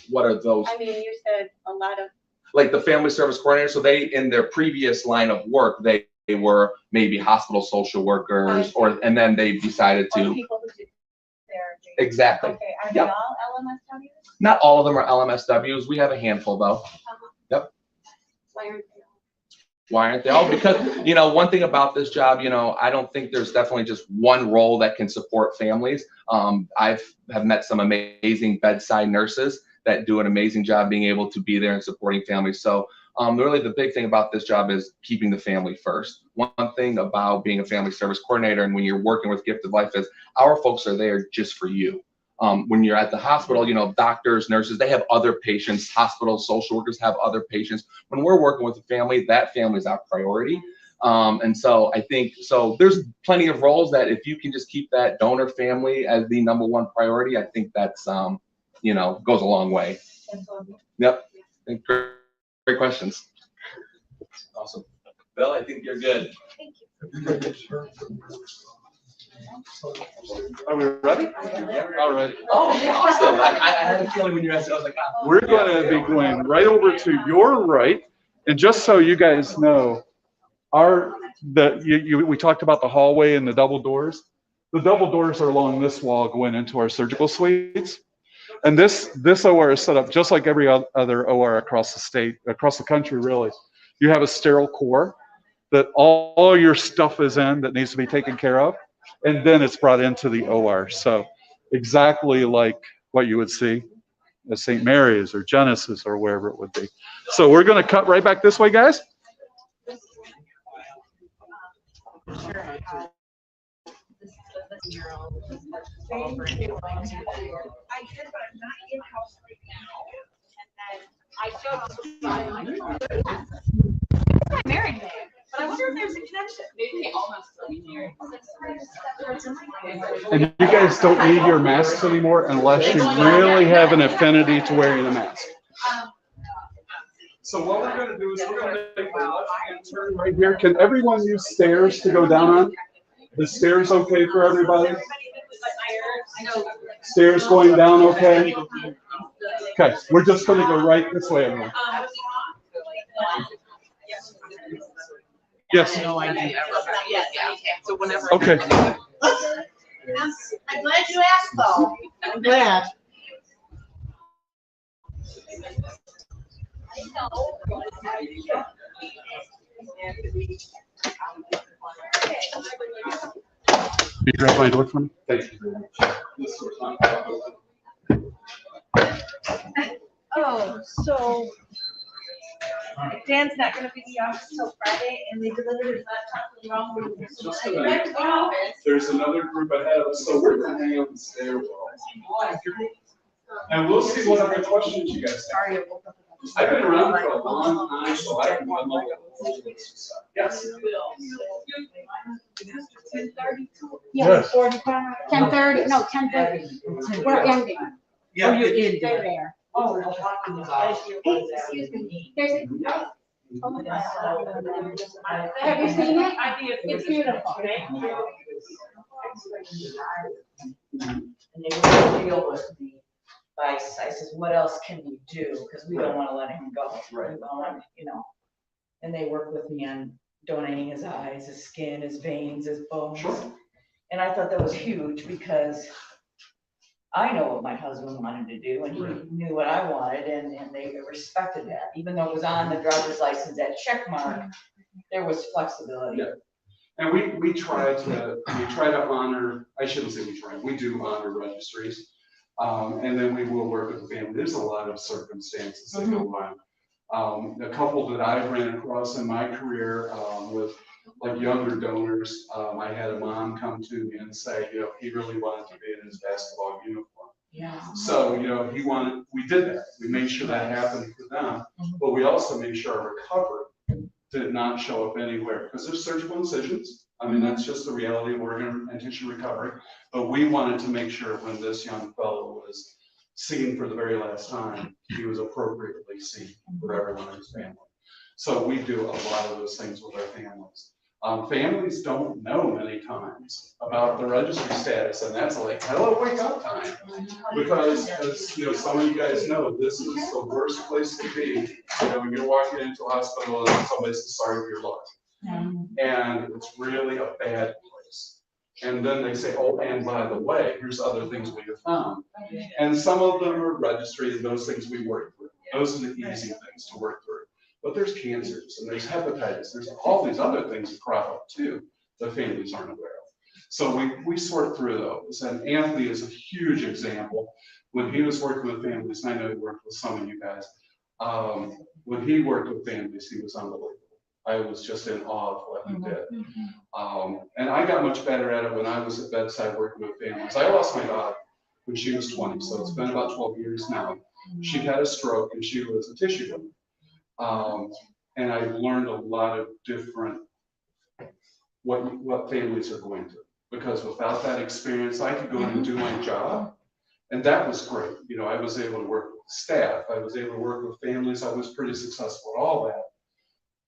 Speaker 23: What are those?
Speaker 18: I mean, you said a lot of.
Speaker 23: Like the family service coordinator, so they, in their previous line of work, they were maybe hospital social workers, and then they decided to.
Speaker 18: Or people who do therapy.
Speaker 23: Exactly.
Speaker 18: Okay, are they all LMSWs?
Speaker 23: Not all of them are LMSWs. We have a handful though. Yep.
Speaker 18: Why aren't
Speaker 23: Why aren't they? Oh, because, you know, one thing about this job, you know, I don't think there's definitely just one role that can support families. Have met some amazing bedside nurses that do an amazing job being able to be there and supporting families. So really the big thing about this job is keeping the family first. One thing about being a family service coordinator and when you're working with Gift of Life is our folks are there just for you. When you're at the hospital, you know, doctors, nurses, they have other patients, hospitals, social workers have other patients. When we're working with a family, that family is our priority. And so I think, so there's plenty of roles that if you can just keep that donor family as the #1 priority, I think that's, you know, goes a long way. Yep. Great questions. Awesome. Bill, I think you're good.
Speaker 12: Thank you.
Speaker 22: Are we ready?
Speaker 23: Yeah.
Speaker 22: All right.
Speaker 23: Oh, awesome. I had a feeling when you asked, I was like, oh.
Speaker 22: We're going to be going right over to your right. And just so you guys know, we talked about the hallway and the double doors. The double doors are along this wall going into our surgical suites. And this OR is set up just like every other OR across the state, across the country, really. You have a sterile core that all your stuff is in that needs to be taken care of. And then it's brought into the OR. So exactly like what you would see at St. Mary's or Genesis or wherever it would be. So we're going to cut right back this way, guys.
Speaker 12: I did, but I'm not in-house right now. And then I showed my married name, but I wonder if there's a connection. Maybe they all have to be married.
Speaker 22: And you guys don't need your masks anymore unless you really have an affinity to wearing a mask. So what we're going to do is we're going to make a left-hand turn right here. Can everyone use stairs to go down on? The stairs okay for everybody? Stairs going down okay? Okay, we're just going to go right this way, everyone. Yes.
Speaker 1: No idea. Yeah. So whenever.
Speaker 22: Okay.
Speaker 19: I'm glad you asked, though. I'm glad.
Speaker 22: Can you grab my door for me? Thank you very much.
Speaker 12: Oh, so Dan's not gonna be in the office till Friday, and they delivered his laptop to the wrong room.
Speaker 22: There's another group ahead of us, so we're going to hang out the stairwell. And we'll see what other questions you guys have. I've been around for a long time, so I can run like a yes.
Speaker 19: Yes. 10:30, no, 10:30. We're ending.
Speaker 22: Yeah.
Speaker 19: Oh, you're ending. They're there. Oh, hey, excuse me. Have you seen it? It's beautiful.
Speaker 3: And they were real with me. I says, what else can we do? Because we don't want to let him go.
Speaker 22: Right.
Speaker 3: We want him, you know. And they work with me on donating his eyes, his skin, his veins, his bones.
Speaker 22: Sure.
Speaker 3: And I thought that was huge because I know what my husband wanted to do and he knew what I wanted and they respected that. Even though it was on the driver's license, that check mark, there was flexibility.
Speaker 22: Yeah. And we try to honor, I shouldn't say we try, we do honor registries. And then we will work with the family. There's a lot of circumstances that go on. A couple that I've ran across in my career with like younger donors, I had a mom come to me and say, you know, he really wanted to be in his basketball uniform.
Speaker 3: Yeah.
Speaker 22: So, you know, we did that. We made sure that happened for them, but we also made sure our recovery did not show up anywhere because there's surgical incisions. I mean, that's just the reality of organ and tissue recovery. But we wanted to make sure when this young fellow was seen for the very last time, he was appropriately seen for everyone in his family. So we do a lot of those things with our families. Families don't know many times about the registry status, and that's like, hello, wake up time. Because, as you know, some of you guys know, this is the worst place to be. You know, when you're walking into a hospital and somebody says, sorry for your luck. And it's really a bad place. And then they say, oh, and by the way, here's other things we have found. And some of them are registry, and those things we work through. Those are the easy things to work through.
Speaker 16: But there's cancers and there's hepatitis. There's all these other things that crop up too that families aren't aware of. So we sort through those. And Anthony is a huge example. When he was working with families, and I know he worked with some of you guys, when he worked with families, he was unbelievable. I was just in awe of what he did. And I got much better at it when I was at bedside working with families. I lost my daughter when she was 20, so it's been about 12 years now. She had a stroke and she was a tissue donor. And I learned a lot of different, what families are going through. Because without that experience, I could go in and do my job. And that was great. You know, I was able to work with staff. I was able to work with families. I was pretty successful at all that.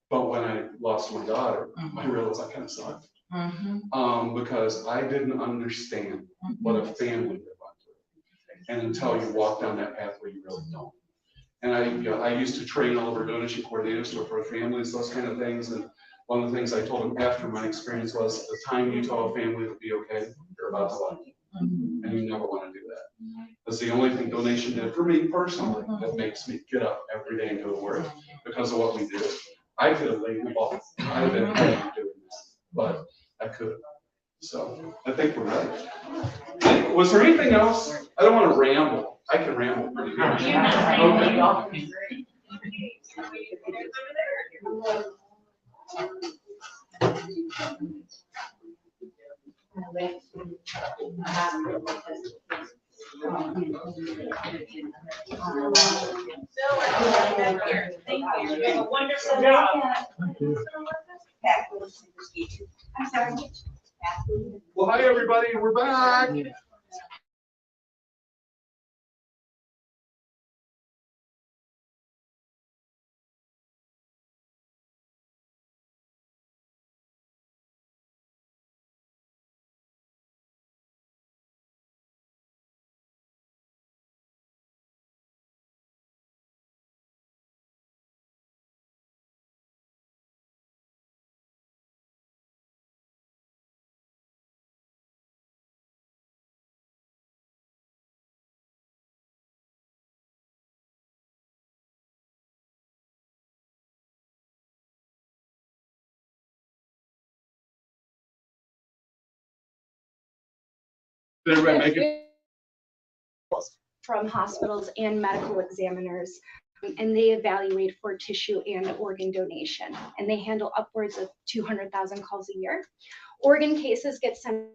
Speaker 16: But when I lost my daughter, I realized I kind of sucked. Because I didn't understand what a family would went through. And until you walk down that pathway, you really don't. And I used to train all of our donation coordinators to refer families, those kind of things. And one of the things I told them after my experience was, the time you tell a family to be okay, you're about to like it. And you never want to do that. That's the only thing donation did for me personally that makes me get up every day and go to work because of what we do. I could have laid the ball. I would have been doing that, but I couldn't. So I think we're ready. Was there anything else? I don't want to ramble. I can ramble pretty good. Okay.
Speaker 12: Wonderful job.
Speaker 18: I'm sorry.
Speaker 16: Well, hi, everybody. We're back. Did everybody make it?
Speaker 4: From hospitals and medical examiners, and they evaluate for tissue and organ donation, and they handle upwards of 200,000 calls a year. Organ cases get sent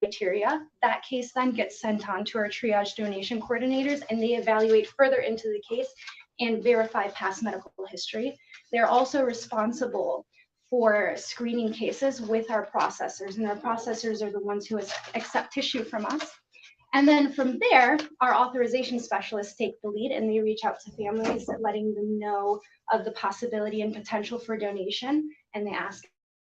Speaker 4: criteria. That case then gets sent on to our triage donation coordinators, and they evaluate further into the case and verify past medical history. They're also responsible for screening cases with our processors, and our processors are the ones who accept tissue from us. And then from there, our authorization specialists take the lead, and they reach out to families, letting them know of the possibility and potential for donation, and they ask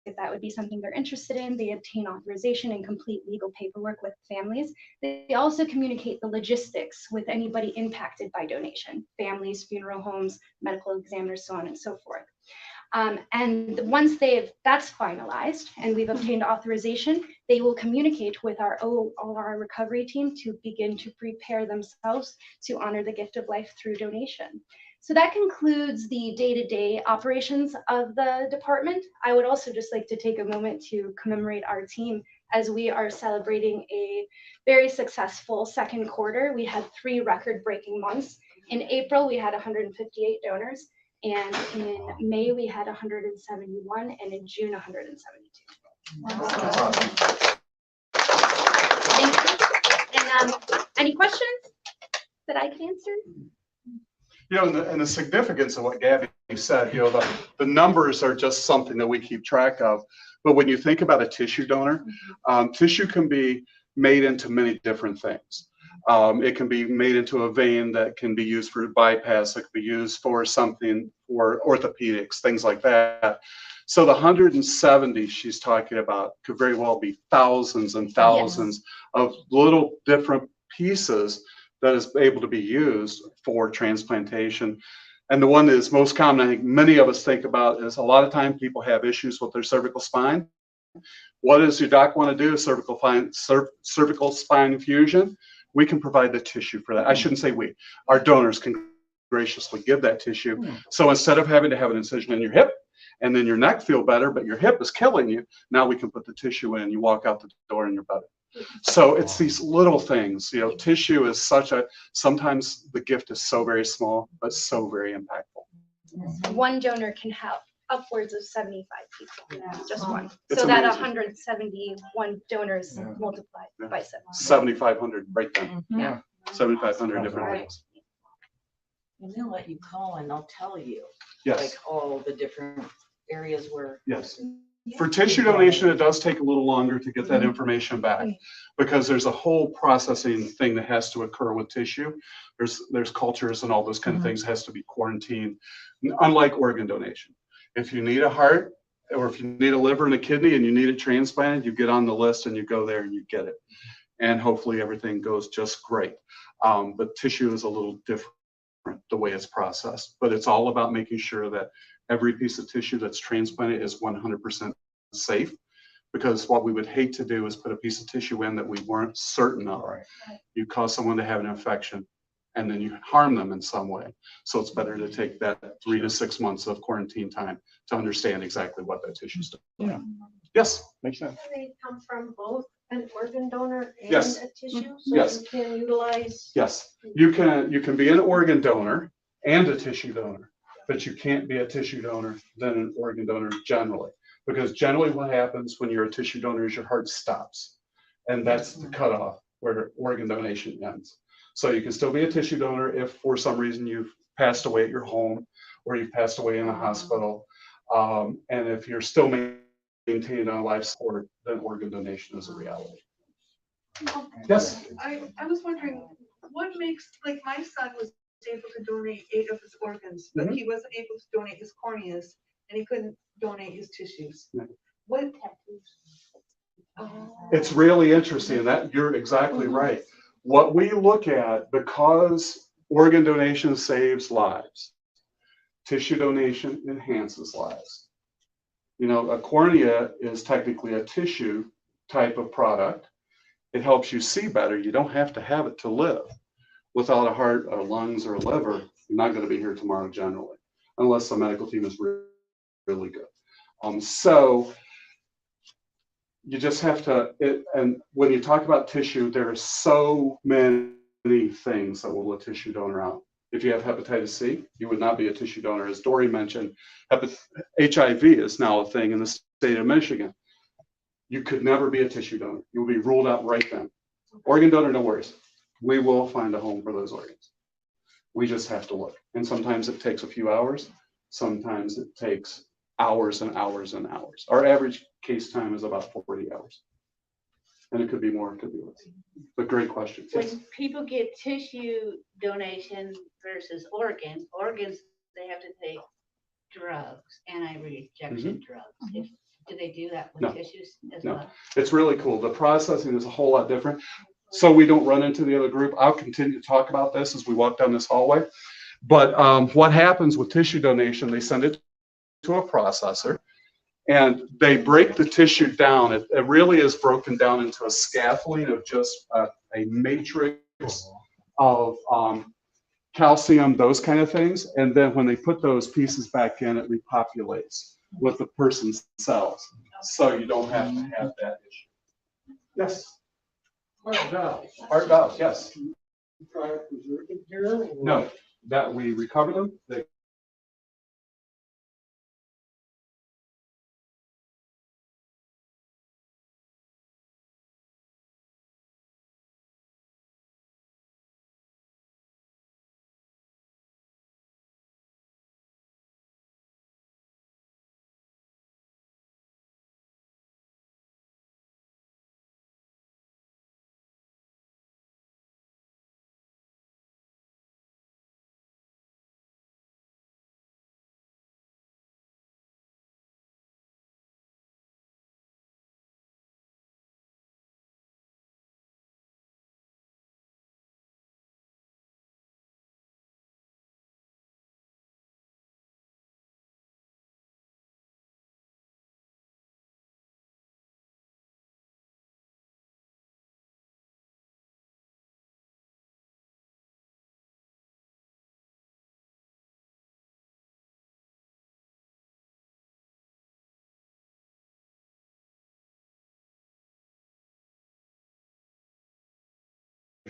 Speaker 4: if that would be something they're interested in. They obtain authorization and complete legal paperwork with families. They also communicate the logistics with anybody impacted by donation, families, funeral homes, medical examiners, so on and so forth. And once that's finalized and we've obtained authorization, they will communicate with our recovery team to begin to prepare themselves to honor the gift of life through donation. So that concludes the day-to-day operations of the department. I would also just like to take a moment to commemorate our team as we are celebrating a very successful second quarter. We had 3 record-breaking months. In April, we had 158 donors. And in May, we had 171, and in June, 172. Thank you. And any questions that I can answer?
Speaker 16: You know, and the significance of what Gabby said, you know, the numbers are just something that we keep track of. But when you think about a tissue donor, tissue can be made into many different things. It can be made into a vein that can be used for bypass. It can be used for something for orthopedics, things like that. So the 170 she's talking about could very well be thousands and thousands of little different pieces that is able to be used for transplantation. And the one that is most common, I think many of us think about, is a lot of times people have issues with their cervical spine. What does your doc want to do? Cervical spine fusion. We can provide the tissue for that. I shouldn't say we. Our donors can graciously give that tissue. So instead of having to have an incision in your hip and then your neck feel better, but your hip is killing you, now we can put the tissue in. You walk out the door and you're better. So it's these little things. You know, tissue is such a. Sometimes the gift is so very small, but so very impactful.
Speaker 4: One donor can have upwards of 75 people, just one.
Speaker 16: It's
Speaker 4: So that
Speaker 16: amazing.
Speaker 4: 171 donors multiplied by 7.
Speaker 16: 7,500 right then.
Speaker 4: Yeah.
Speaker 16: 7,500 different things.
Speaker 3: And they'll let you call and they'll tell you.
Speaker 16: Yes.
Speaker 3: Like all the different areas where.
Speaker 16: Yes. For tissue donation, it does take a little longer to get that information back because there's a whole processing thing that has to occur with tissue. There's cultures and all those kind of things has to be quarantined, unlike organ donation. If you need a heart or if you need a liver and a kidney and you need it transplanted, you get on the list and you go there and you get it. And hopefully everything goes just great. But tissue is a little different the way it's processed, but it's all about making sure that every piece of tissue that's transplanted is 100% safe, because what we would hate to do is put a piece of tissue in that we weren't certain of. You cause someone to have an infection and then you harm them in some way. So it's better to take that 3 to 6 months of quarantine time to understand exactly what that tissue is doing. Yeah. Yes, makes sense.
Speaker 5: Can they come from both an organ donor and
Speaker 16: Yes.
Speaker 5: a tissue? So
Speaker 16: Yes.
Speaker 5: you can utilize.
Speaker 16: Yes, you can be an organ donor and a tissue donor, but you can't be a tissue donor then an organ donor generally, because generally what happens when you're a tissue donor is your heart stops, and that's the cutoff where organ donation ends. So you can still be a tissue donor if for some reason you've passed away at your home or you've passed away in a hospital, and if you're still maintaining on life support, then organ donation is a reality. Yes.
Speaker 21: I was wondering, what makes, like, my son was able to donate 8 of his organs, but he wasn't able to donate his corneas, and he couldn't donate his tissues. What?
Speaker 16: It's really interesting that you're exactly right. What we look at, because organ donation saves lives, tissue donation enhances lives. You know, a cornea is technically a tissue type of product. It helps you see better. You don't have to have it to live. Without a heart, or lungs, or a liver, you're not going to be here tomorrow generally, unless the medical team is really good. So you just have to, and when you talk about tissue, there are so many things that will let tissue donor out. If you have hepatitis C, you would not be a tissue donor. As Dory mentioned, HIV is now a thing in the state of Michigan. You could never be a tissue donor. You will be ruled out right then. Organ donor, no worries. We will find a home for those organs. We just have to look. And sometimes it takes a few hours. Sometimes it takes hours and hours and hours. Our average case time is about 40 hours. And it could be more, it could be less. But great question. Yes.
Speaker 18: When people get tissue donation versus organs, they have to take drugs, anti-rejection drugs. Do they do that with tissues as well?
Speaker 16: It's really cool. The processing is a whole lot different. So we don't run into the other group. I'll continue to talk about this as we walk down this hallway. But what happens with tissue donation, they send it to a processor and they break the tissue down. It really is broken down into a scaffolding of just a matrix of calcium, those kind of things. And then when they put those pieces back in, it repopulates with the person's cells. So you don't have to have that issue. Yes. Heart valves, yes. No, that we recover them. They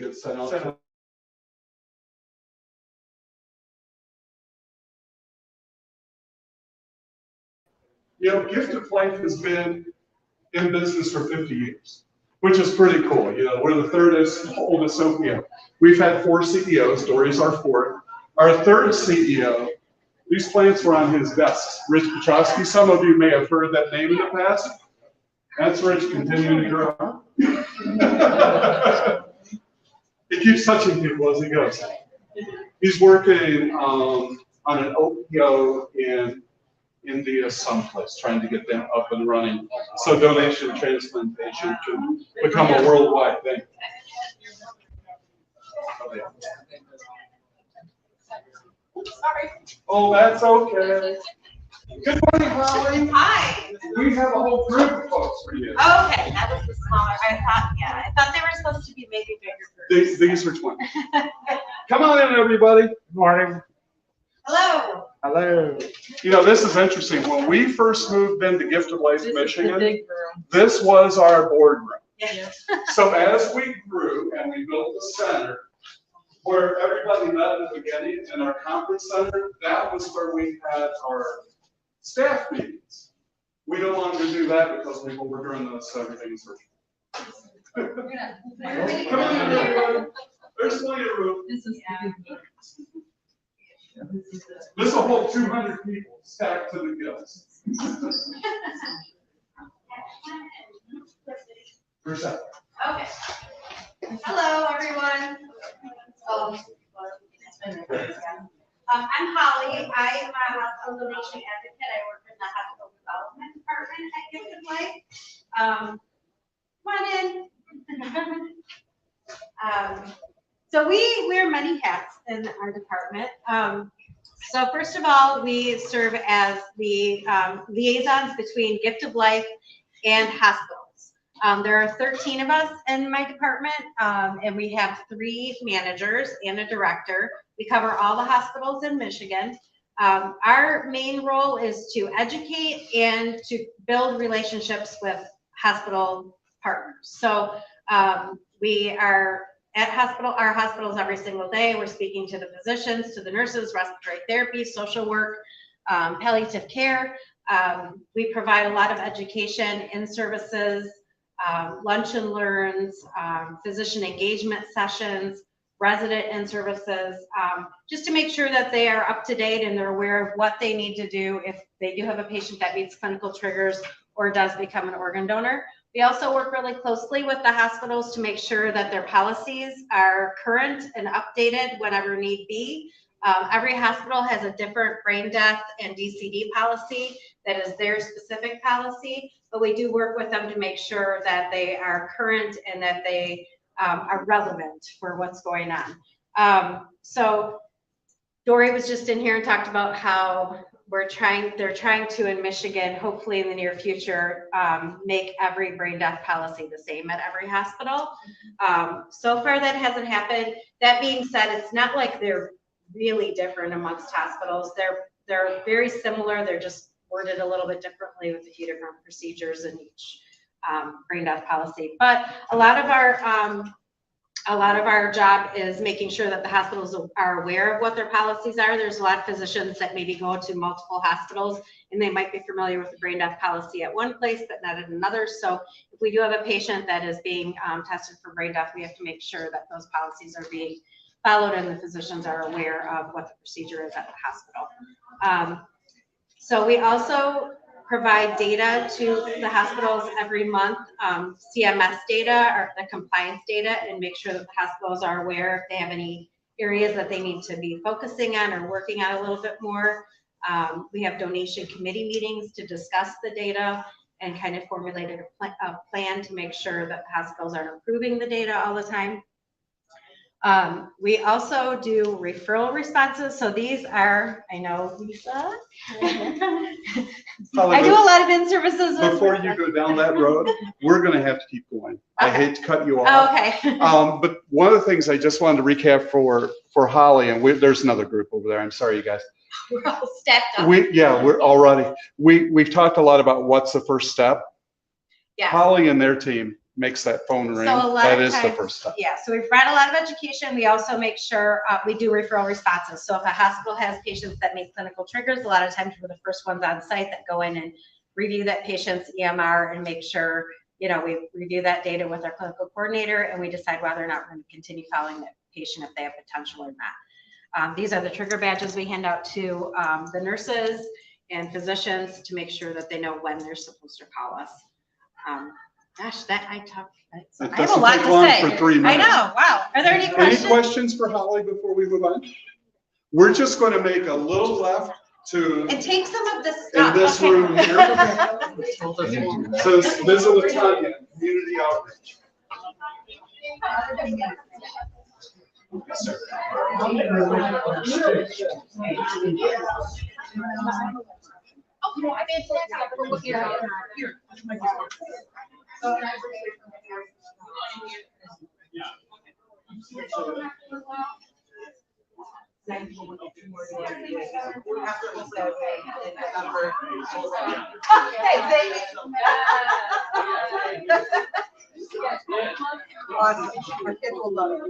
Speaker 22: get sent out. You know, Gift of Life has been in business for 50 years, which is pretty cool. You know, we're the third oldest OPO. We've had 4 CEOs. Dory's our 4th. Our 3rd CEO, these plants were on his desk, Rich Petrosky. Some of you may have heard that name in the past. That's Rich continuing to grow. He keeps touching people as he goes. He's working on an OPO in India someplace, trying to get them up and running. So donation transplantation can become a worldwide thing.
Speaker 8: Sorry.
Speaker 22: Oh, that's okay. Good morning, Holly.
Speaker 8: Hi.
Speaker 22: We have a whole group of folks for you.
Speaker 8: Okay, that was the smaller. I thought they were supposed to be maybe bigger.
Speaker 22: These are 20. Come on in, everybody. Good morning.
Speaker 8: Hello.
Speaker 22: Hello. You know, this is interesting. When we first moved into Gift of Life, Michigan, this was our boardroom.
Speaker 8: Yes.
Speaker 22: So as we grew and we built the center, where everybody met at the beginning in our conference center, that was where we had our staff meetings. We no longer do that because we've overgrown those, so everything's virtual. Come on, everyone. There's plenty of room. This will hold 200 people stacked to the gills. For a second.
Speaker 8: Okay. Hello, everyone. I'm Holly. I am a hospital donation advocate. I work in the hospital development department at Gift of Life. Come on in. So we wear many hats in our department. So first of all, we serve as the liaisons between Gift of Life and hospitals. There are 13 of us in my department, and we have 3 managers and a director. We cover all the hospitals in Michigan. Our main role is to educate and to build relationships with hospital partners. So we are at our hospitals every single day. We're speaking to the physicians, to the nurses, respiratory therapy, social work, palliative care. We provide a lot of education in services, lunch and learns, physician engagement sessions, resident in services, just to make sure that they are up to date and they're aware of what they need to do if they do have a patient that meets clinical triggers or does become an organ donor. We also work really closely with the hospitals to make sure that their policies are current and updated whenever need be. Every hospital has a different brain death and DCD policy that is their specific policy, but we do work with them to make sure that they are current and that they are relevant for what's going on. So Dory was just in here and talked about how they're trying to, in Michigan, hopefully in the near future, make every brain death policy the same at every hospital. So far that hasn't happened. That being said, it's not like they're really different amongst hospitals. They're very similar. They're just worded a little bit differently with a few different procedures in each brain death policy. But a lot of our job is making sure that the hospitals are aware of what their policies are. There's a lot of physicians that maybe go to multiple hospitals and they might be familiar with the brain death policy at one place, but not at another. So if we do have a patient that is being tested for brain death, we have to make sure that those policies are being followed and the physicians are aware of what the procedure is at the hospital. So we also provide data to the hospitals every month, CMS data or the compliance data, and make sure that the hospitals are aware if they have any areas that they need to be focusing on or working on a little bit more. We have donation committee meetings to discuss the data and kind of formulate a plan to make sure that the hospitals are improving the data all the time. We also do referral responses. So these are, I know, Lisa. I do a lot of in-services.
Speaker 22: Before you go down that road, we're going to have to keep going. Okay. I hate to cut you off.
Speaker 8: Oh, okay.
Speaker 22: But one of the things I just wanted to recap for Holly, and there's another group over there. I'm sorry, you guys.
Speaker 8: We're all stacked up.
Speaker 22: We're already. We've talked a lot about what's the first step.
Speaker 8: Yeah.
Speaker 22: Holly and their team
Speaker 16: makes that phone ring.
Speaker 8: So a lot
Speaker 16: That
Speaker 8: of
Speaker 16: is the
Speaker 8: times-
Speaker 16: first step.
Speaker 8: Yeah, so we provide a lot of education. We also make sure we do referral responses. So if a hospital has patients that meet clinical triggers, a lot of times we're the first ones on site that go in and review that patient's EMR and make sure, we review that data with our clinical coordinator and we decide whether or not we're going to continue following that patient if they have potential or not. These are the trigger badges we hand out to the nurses and physicians to make sure that they know when they're supposed to call us. Gosh, I have a lot to say.
Speaker 16: For 3
Speaker 8: I
Speaker 16: minutes.
Speaker 8: know, wow. Are there any questions?
Speaker 16: Any questions for Holly before we move on? We're just going to make a little left to
Speaker 8: And take some of this stuff.
Speaker 16: in this
Speaker 8: okay?
Speaker 16: room here. Says visit with Tanya, community outreach.
Speaker 21: Awesome. Our kids will love it.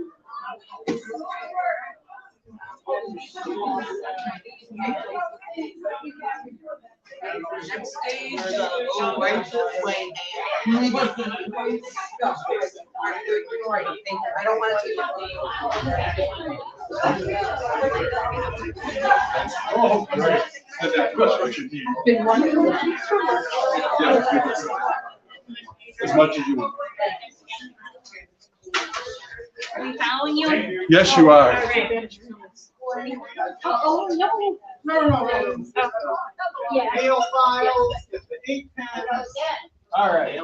Speaker 15: Next stage, go right this way.
Speaker 21: Thank you. I don't want to.
Speaker 16: Oh, great. And that push what you need.
Speaker 21: Been wonderful.
Speaker 16: Yeah. As much as you want.
Speaker 12: Are we following you?
Speaker 16: Yes, you are.
Speaker 12: Oh, no.
Speaker 15: No.
Speaker 12: Yeah.
Speaker 15: Mail files, get the ink pens. All right.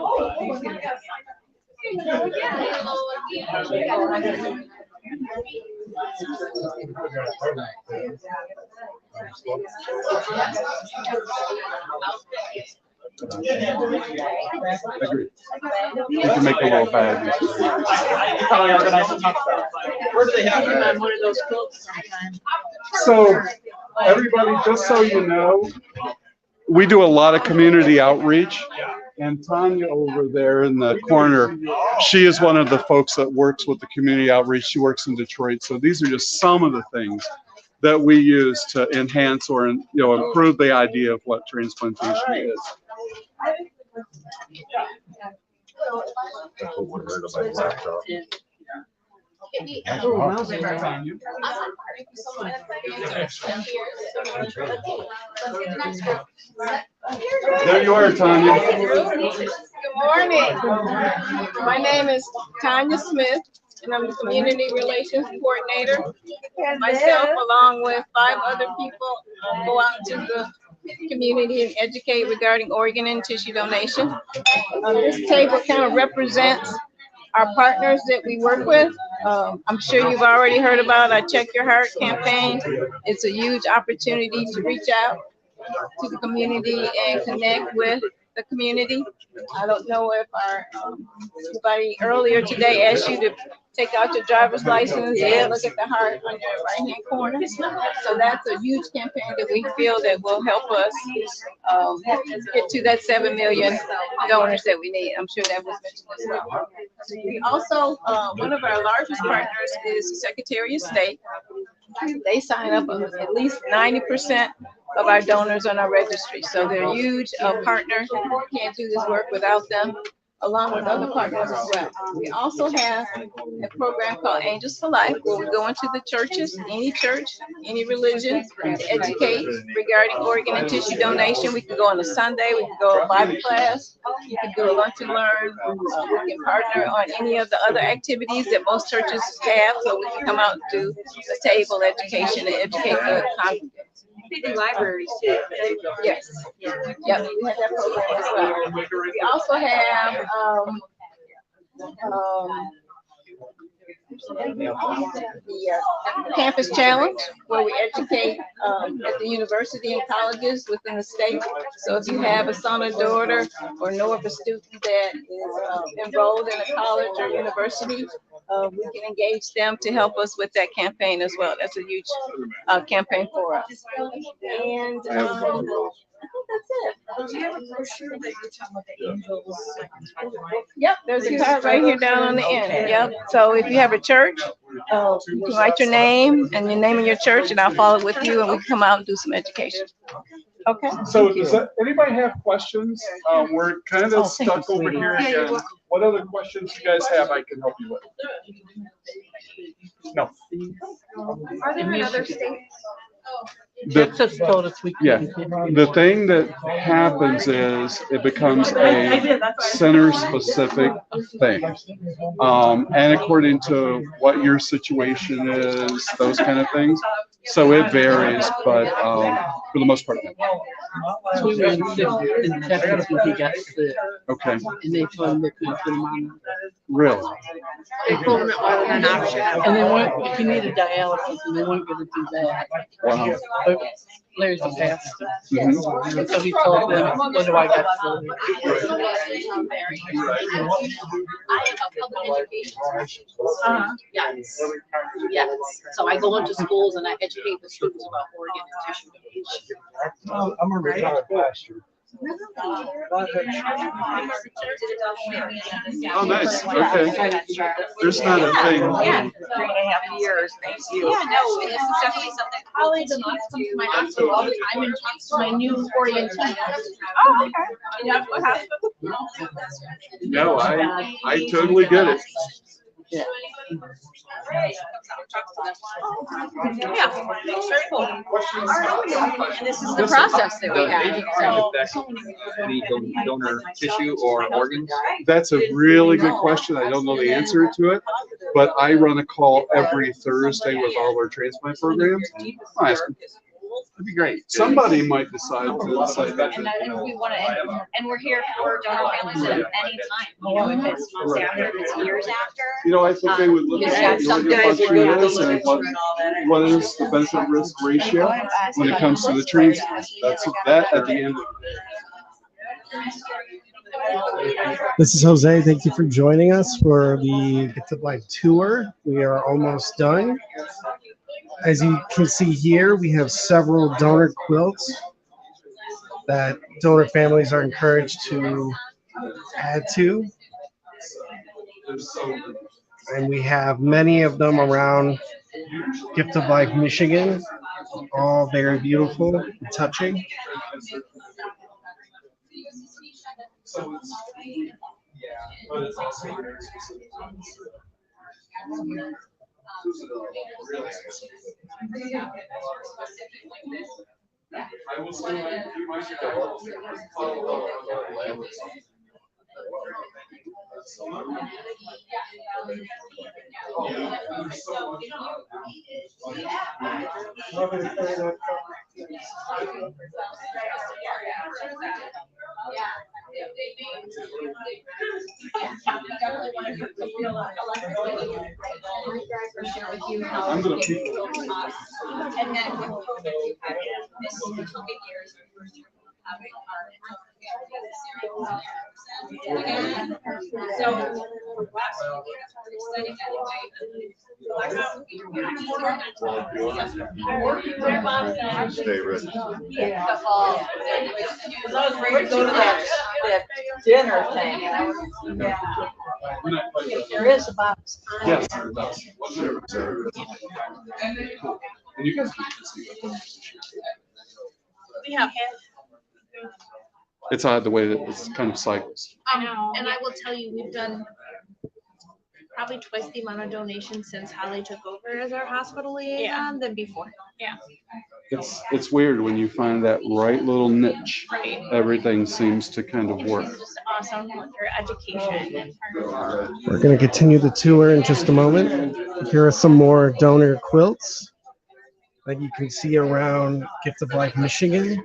Speaker 16: Agreed. You can make a little bag.
Speaker 15: Probably organize some stuff. Where do they have them on one of those quilts sometimes?
Speaker 16: So, everybody, just so you know, we do a lot of community outreach. And Tanya over there in the corner, she is one of the folks that works with the community outreach. She works in Detroit. So these are just some of the things that we use to enhance or improve the idea of what transplantation is. There you are, Tanya.
Speaker 10: Good morning. My name is Tanya Smith, and I'm the Community Relations Coordinator. Myself, along with 5 other people, go out to the community and educate regarding organ and tissue donation. This table kind of represents our partners that we work with. I'm sure you've already heard about our Check Your Heart campaign. It's a huge opportunity to reach out to the community and connect with the community. I don't know if somebody earlier today asked you to take out your driver's license and look at the heart on your right-hand corner. So that's a huge campaign that we feel that will help us get to that 7 million donors that we need. I'm sure that was mentioned as well. We also, one of our largest partners is the Secretary of State. They sign up at least 90% of our donors on our registry. So they're a huge partner. Can't do this work without them, along with other partners as well. We also have a program called Angels for Life, where we go into the churches, any church, any religion, to educate regarding organ and tissue donation. We can go on a Sunday, we can go to Bible class, you can do a lunch and learn, we can partner on any of the other activities that most churches have, so we can come out and do a table education and educate the congregants.
Speaker 5: They do libraries too.
Speaker 10: Yes. Yep, we have that program as well. We also have the Campus Challenge, where we educate at the university and colleges within the state. So if you have a son or daughter or know of a student that is enrolled in a college or university, we can engage them to help us with that campaign as well. That's a huge campaign for us. And
Speaker 18: Does he have a brochure that you tell me the angels?
Speaker 10: Yep, there's a card right here down on the end. Yep. So if you have a church, you can write your name and your name of your church, and I'll follow with you, and we can come out and do some education. Okay.
Speaker 22: So does anybody have questions? We're kind of stuck over here again. What other questions you guys have I can help you with? No.
Speaker 4: Are there in other states?
Speaker 22: The thing that happens is it becomes a center-specific thing. And according to what your situation is, those kind of things. So it varies, but for the most part.
Speaker 7: So we went in Texas when he got sick.
Speaker 22: Okay.
Speaker 7: And they told him they couldn't put him on.
Speaker 22: Really?
Speaker 7: They told him it wasn't an option. And they weren't, he needed dialysis and they weren't going to do that.
Speaker 22: Wow.
Speaker 7: But Larry's a pastor.
Speaker 22: Mhm.
Speaker 7: And so he told them, what do I got to do?
Speaker 18: Yes. Yes. So I go into schools and I educate the students about organ and tissue donation.
Speaker 22: I'm a retired pastor. Oh, nice. Okay. There's not a thing.
Speaker 18: Yeah. 3.5 years. Thank you. Yeah, no, this is definitely something. Colleagues and come to my hospital all the time and talk to my new orientees. Oh, okay. Yeah, what happened?
Speaker 22: No, I totally get it.
Speaker 18: Yeah. Yeah, very cool. And this is the process that we
Speaker 23: Does
Speaker 18: have.
Speaker 23: aging harm affect any donor tissue or organs?
Speaker 22: That's a really good question. I don't know the answer to it, but I run a call every Thursday with all our transplant programs. I'll ask them. That'd be great. Somebody might decide to say that.
Speaker 18: And we want to, and we're here for donor families at any time, you know, if it's months after, if it's years after.
Speaker 22: You know, I think they would look at what your function is and what is the benefit risk ratio when it comes to the transplant. That's that at the end of it.
Speaker 14: This is Jose. Thank you for joining us for the Gift of Life tour. We are almost done. As you can see here, we have several donor quilts that donor families are encouraged to add to. And we have many of them around Gift of Life, Michigan, all very beautiful and touching.
Speaker 22: I'm gonna keep
Speaker 18: And then with COVID, we've had this took years.
Speaker 22: Stay ready.
Speaker 3: I was ready to go to that dinner thing.
Speaker 18: There is a box.
Speaker 22: Yes. And you guys can see it.
Speaker 18: We have.
Speaker 22: It's odd the way that it's kind of cycles.
Speaker 11: I know, and I will tell you, we've done probably twice the amount of donations since Hla took over as our hospital liaison than before. Yeah.
Speaker 22: It's weird when you find that right little niche.
Speaker 11: Right.
Speaker 22: Everything seems to kind of work.
Speaker 11: It's just awesome with your education.
Speaker 14: We're going to continue the tour in just a moment. Here are some more donor quilts that you can see around Gift of Life, Michigan.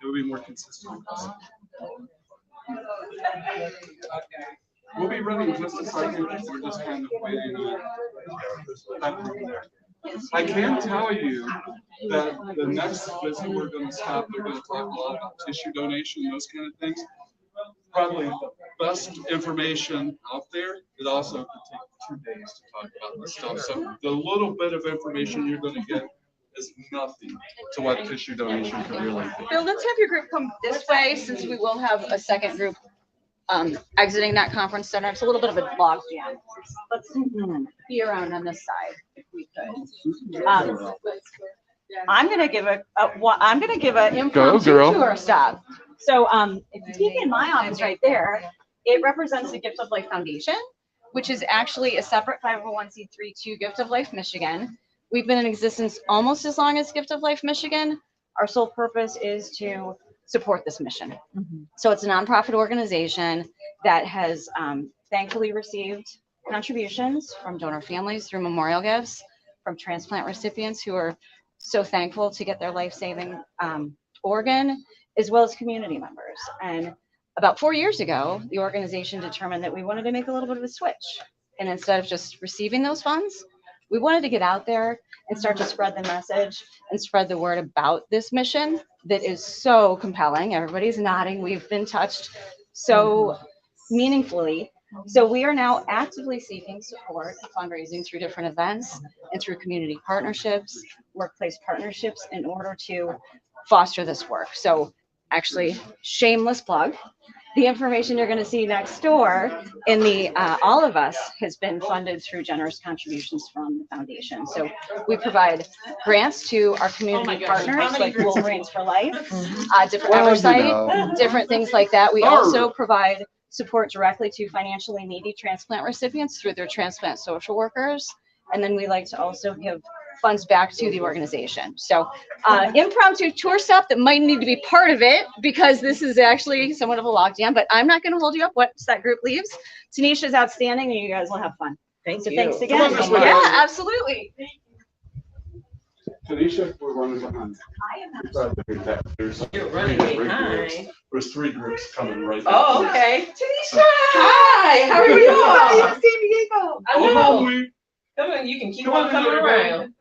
Speaker 22: It would be more consistent. We'll be running just a second. We're just kind of waiting on. I can tell you that the next visit we're going to stop, they're going to talk a lot about tissue donation, those kind of things.
Speaker 16: probably the best information out there. It also could take 2 days to talk about this stuff. So the little bit of information you're going to get is nothing to what tissue donation can really do.
Speaker 2: Bill, let's have your group come this way since we will have a second group exiting that conference center. It's a little bit of a log jam. Let's be around on this side if we could. I'm gonna give a impromptu tour stop. So if you take in my office right there, it represents the Gift of Life Foundation, which is actually a separate 501c3 to Gift of Life Michigan. We've been in existence almost as long as Gift of Life Michigan. Our sole purpose is to support this mission. So it's a nonprofit organization that has thankfully received contributions from donor families through memorial gifts, from transplant recipients who are so thankful to get their life-saving organ, as well as community members. And about 4 years ago, the organization determined that we wanted to make a little bit of a switch. And instead of just receiving those funds, we wanted to get out there and start to spread the message and spread the word about this mission that is so compelling. Everybody's nodding. We've been touched so meaningfully. So we are now actively seeking support and fundraising through different events and through community partnerships, workplace partnerships, in order to foster this work. So actually, shameless plug, the information you're going to see next door in the All of Us has been funded through generous contributions from the foundation. So we provide grants to our community partners like Wolverines for Life, different oversight, different things like that. We also provide support directly to financially needy transplant recipients through their transplant social workers. And then we like to also give funds back to the organization. So impromptu tour stop that might need to be part of it because this is actually somewhat of a logjam, but I'm not going to hold you up once that group leaves. Tanisha's outstanding and you guys will have fun. Thanks again. Yeah, absolutely.
Speaker 16: Tanisha, we're running behind.
Speaker 6: You're running behind.
Speaker 16: There's 3 groups coming right now.
Speaker 6: Oh, okay. Tanisha! Hi, how are you?
Speaker 21: San Diego.
Speaker 6: I know. Come on, you can keep on coming around.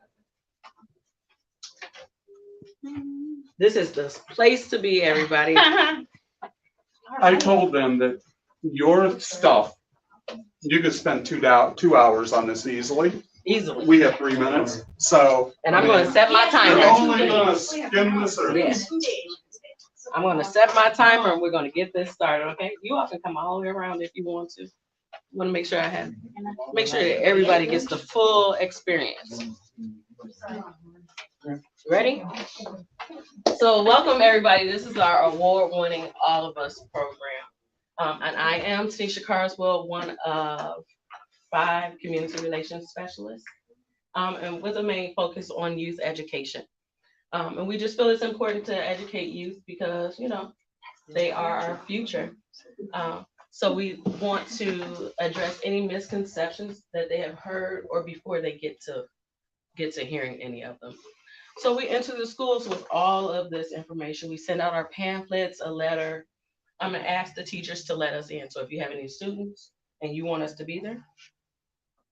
Speaker 6: This is the place to be, everybody.
Speaker 16: I told them that your stuff, you could spend 2 hours on this easily.
Speaker 6: Easily.
Speaker 16: We have 3 minutes, so.
Speaker 6: And I'm going to set my timer.
Speaker 16: We're only going to skim the surface.
Speaker 6: I'm going to set my timer and we're going to get this started, okay? You all can come all the way around if you want to. I want to make sure that everybody gets the full experience. Ready? So welcome everybody. This is our award-winning All of Us program. And I am Tanisha Carswell, one of 5 community relations specialists, and with a main focus on youth education. And we just feel it's important to educate youth because, you know, they are our future. So we want to address any misconceptions that they have heard or before they get to hearing any of them. So we enter the schools with all of this information. We send out our pamphlets, a letter. I'm gonna ask the teachers to let us in. So if you have any students and you want us to be there,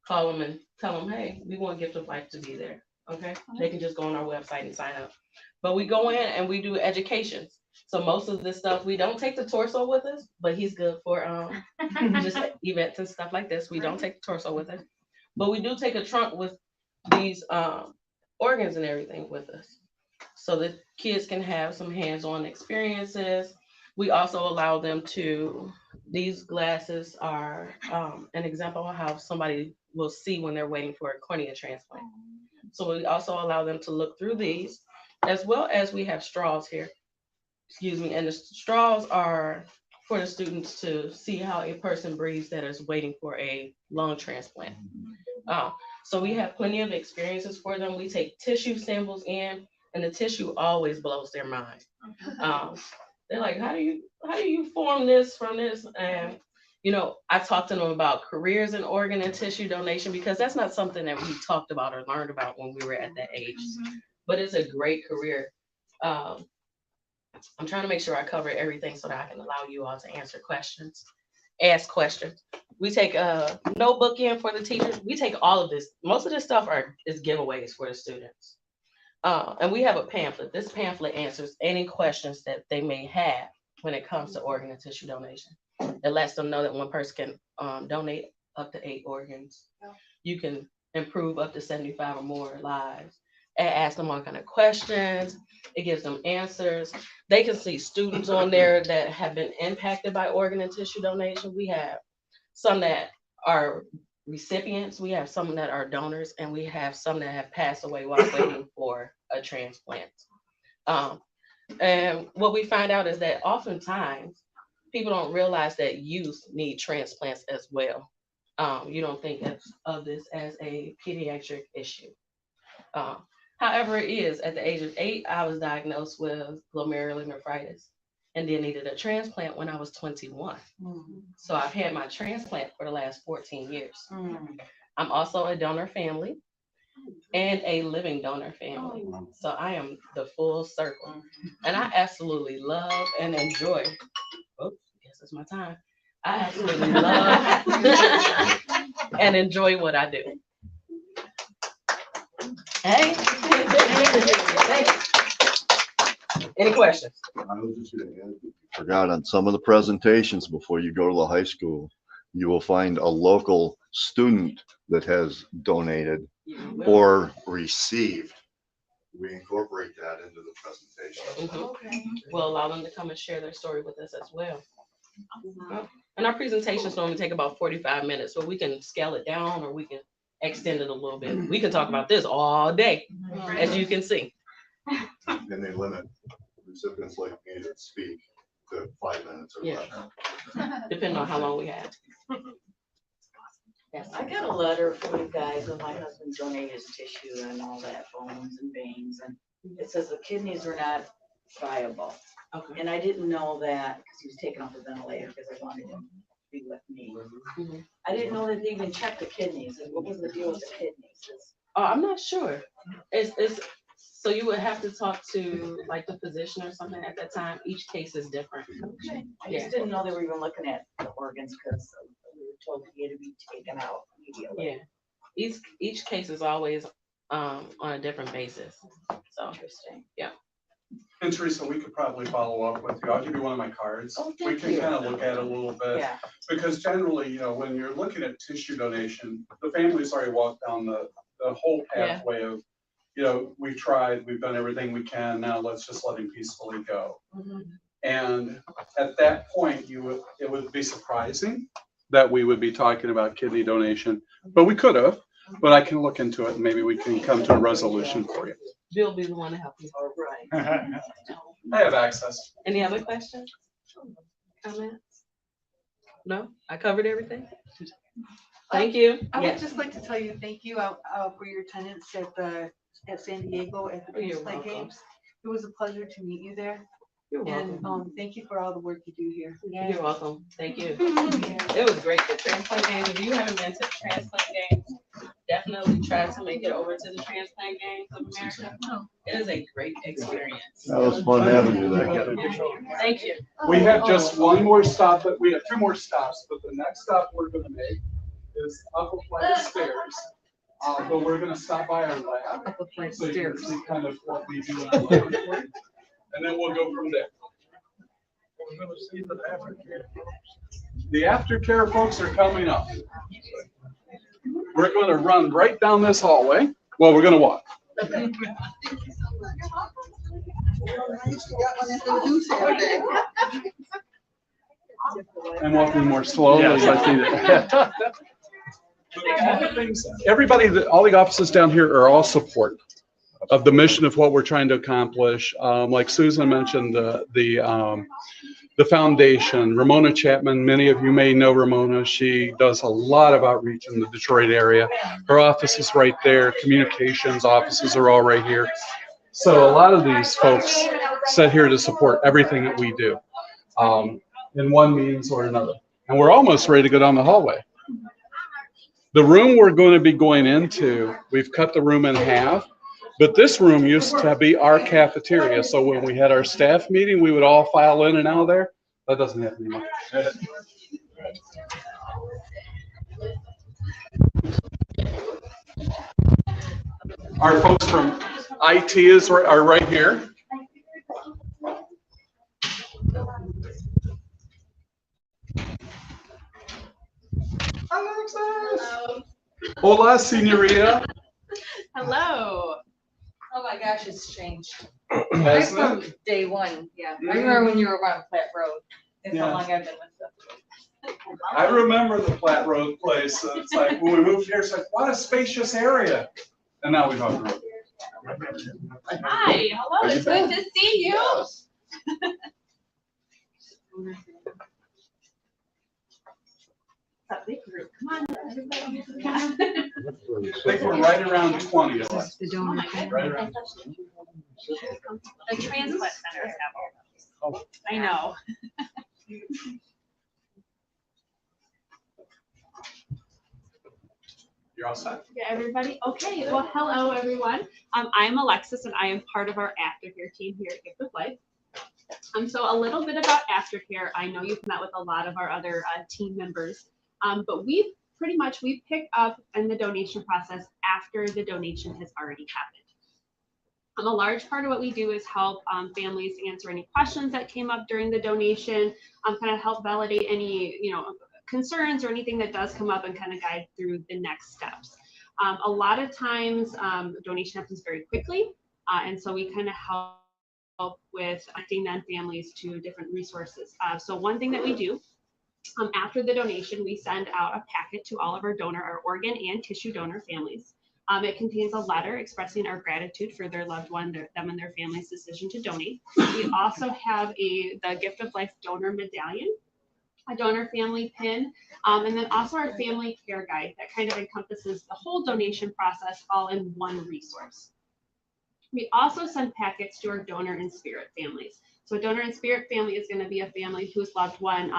Speaker 6: call them and tell them, hey, we want Gift of Life to be there, okay? They can just go on our website and sign up. But we go in and we do educations. So most of this stuff, we don't take the torso with us, but he's good for just events and stuff like this. We don't take the torso with us, but we do take a trunk with these organs and everything with us so that kids can have some hands-on experiences. We also allow them to, these glasses are an example of how somebody will see when they're waiting for a cornea transplant. So we also allow them to look through these, as well as we have straws here. Excuse me, and the straws are for the students to see how a person breathes that is waiting for a lung transplant. So we have plenty of experiences for them. We take tissue samples in, and the tissue always blows their mind. They're like, how do you form this from this? And you know, I talked to them about careers in organ and tissue donation because that's not something that we talked about or learned about when we were at that age. But it's a great career. I'm trying to make sure I cover everything so that I can allow you all to answer questions, ask questions. We take a notebook in for the teachers. We take all of this. Most of this stuff is giveaways for the students. And we have a pamphlet. This pamphlet answers any questions that they may have when it comes to organ and tissue donation. It lets them know that one person can donate up to 8 organs. You can improve up to 75 or more lives. And ask them all kind of questions. It gives them answers. They can see students on there that have been impacted by organ and tissue donation. We have some that are recipients, we have some that are donors, and we have some that have passed away while waiting for a transplant. And what we find out is that oftentimes people don't realize that youth need transplants as well. You don't think of this as a pediatric issue. However, it is. At the age of 8, I was diagnosed with glomerulonephritis and then needed a transplant when I was 21. So I've had my transplant for the last 14 years. I'm also a donor family and a living donor family. So I am the full circle. And I absolutely love and enjoy. Oops, I guess it's my time. I absolutely love and enjoy what I do. Hey. Any questions?
Speaker 9: I was just going to add, forgot on some of the presentations before you go to the high school, you will find a local student that has donated or received. We incorporate that into the presentation.
Speaker 6: We'll allow them to come and share their story with us as well. And our presentations normally take about 45 minutes, so we can scale it down or we can extend it a little bit. We can talk about this all day, as you can see.
Speaker 9: And they limit recipients like me that speak to 5 minutes or less.
Speaker 6: Depending on how long we have.
Speaker 18: Yes.
Speaker 13: I got a letter from you guys when my husband donated his tissue and all that, bones and veins, and it says the kidneys were not viable.
Speaker 6: Okay.
Speaker 13: And I didn't know that because he was taken off the ventilator because I wanted him to be with me. I didn't know that they even checked the kidneys. And what was the deal with the kidneys?
Speaker 6: Oh, I'm not sure. It's so you would have to talk to like the physician or something at that time. Each case is different.
Speaker 13: Okay. I just didn't know they were even looking at the organs because we were told he had to be taken out immediately.
Speaker 6: Yeah. Each case is always on a different basis. So
Speaker 13: interesting.
Speaker 6: Yeah.
Speaker 22: And Teresa, we could probably follow up with you. I'll give you one of my cards.
Speaker 13: Oh,
Speaker 22: we can kind of look at it a little bit.
Speaker 13: Yeah.
Speaker 22: Because generally, you know, when you're looking at tissue donation, the family's already walked down the whole pathway of, you know, we've tried, we've done everything we can, now let's just let him peacefully go. And at that point, it would be surprising that we would be talking about kidney donation, but we could have, but I can look into it and maybe we can come to a resolution for you.
Speaker 6: Bill will be the one to help you.
Speaker 22: I have access.
Speaker 6: Any other questions? Comments? No? I covered everything? Thank you.
Speaker 21: I would just like to tell you, thank you for your attendance at San Diego at the transplant games. It was a pleasure to meet you there.
Speaker 6: You're welcome.
Speaker 21: And thank you for all the work you do here.
Speaker 6: You're welcome. Thank you. It was great. The transplant games, if you haven't been to the transplant games, definitely try to make it over to the transplant games of America. It is a great experience.
Speaker 9: That was fun having you there.
Speaker 6: Thank you.
Speaker 22: We have just one more stop, but we have 2 more stops, but the next stop we're going to make is up a flight of stairs. But we're going to stop by our lab. Up a flight of stairs. See kind of what we do in our laboratory. And then we'll go from there. We're going to see the aftercare. The aftercare folks are coming up. We're going to run right down this hallway. Well, we're going to walk. I'm walking more slowly.
Speaker 16: Yes. Everybody, all the offices down here are all support of the mission of what we're trying to accomplish. Like Susan mentioned, the foundation, Ramona Chapman, many of you may know Ramona. She does a lot of outreach in the Detroit area. Her office is right there. Communications offices are all right here. So a lot of these folks sit here to support everything that we do in one means or another. And we're almost ready to go down the hallway. The room we're going to be going into, we've cut the room in half. But this room used to be our cafeteria. So when we had our staff meeting, we would all file in and out of there. That doesn't happen anymore. Our folks from IT are right here. Alexis. Hola, senorita.
Speaker 2: Hello. Oh my gosh, it's changed. Right
Speaker 16: Hasn't
Speaker 2: from
Speaker 16: it?
Speaker 2: day one, yeah. I remember when you were on Platte Road. That's how
Speaker 16: Yeah.
Speaker 2: long I've been with them.
Speaker 16: I remember the Platte Road place. It's like when we moved here, it's like, what a spacious area. And now we talk about it.
Speaker 11: Hi, hello, it's good to see you.
Speaker 2: It's a big group. Come on, everybody.
Speaker 16: I think we're right around 20 of us.
Speaker 11: The donor.
Speaker 16: Right around.
Speaker 11: The transplant centers have all those. I know.
Speaker 16: You're all set?
Speaker 11: Yeah, everybody. Okay, well, hello, everyone. I'm Alexis, and I am part of our Aftercare team here at Gift of Life. So a little bit about Aftercare. I know you've met with a lot of our other team members, but we pick up in the donation process after the donation has already happened. A large part of what we do is help families answer any questions that came up during the donation, kind of help validate any, concerns or anything that does come up and kind of guide through the next steps. A lot of times donation happens very quickly. And so we kind of help with connecting then families to different resources. So one thing that we do after the donation, we send out a packet to all of our organ and tissue donor families. It contains a letter expressing our gratitude for their loved one, them and their family's decision to donate. We also have the Gift of Life donor medallion, a donor family pin, and then also our family care guide that kind of encompasses the whole donation process all in one resource. We also send packets to our donor and spirit families. So a donor and spirit family is going to be a family whose loved one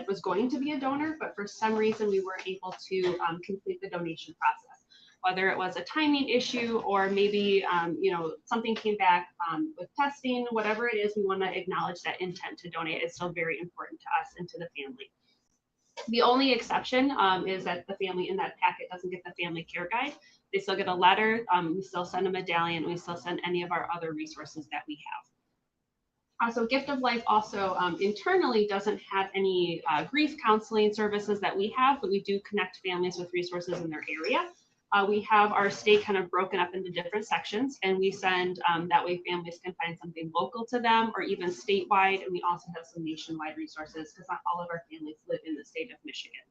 Speaker 11: was going to be a donor, but for some reason we weren't able to complete the donation process. Whether it was a timing issue or maybe something came back with testing, whatever it is, we want to acknowledge that intent to donate is still very important to us and to the family. The only exception is that the family in that packet doesn't get the family care guide. They still get a letter. We still send a medallion. We still send any of our other resources that we have. So Gift of Life also internally doesn't have any grief counseling services that we have, but we do connect families with resources in their area. We have our state kind of broken up into different sections, and we send, that way families can find something local to them or even statewide, and we also have some nationwide resources because not all of our families live in the state of Michigan.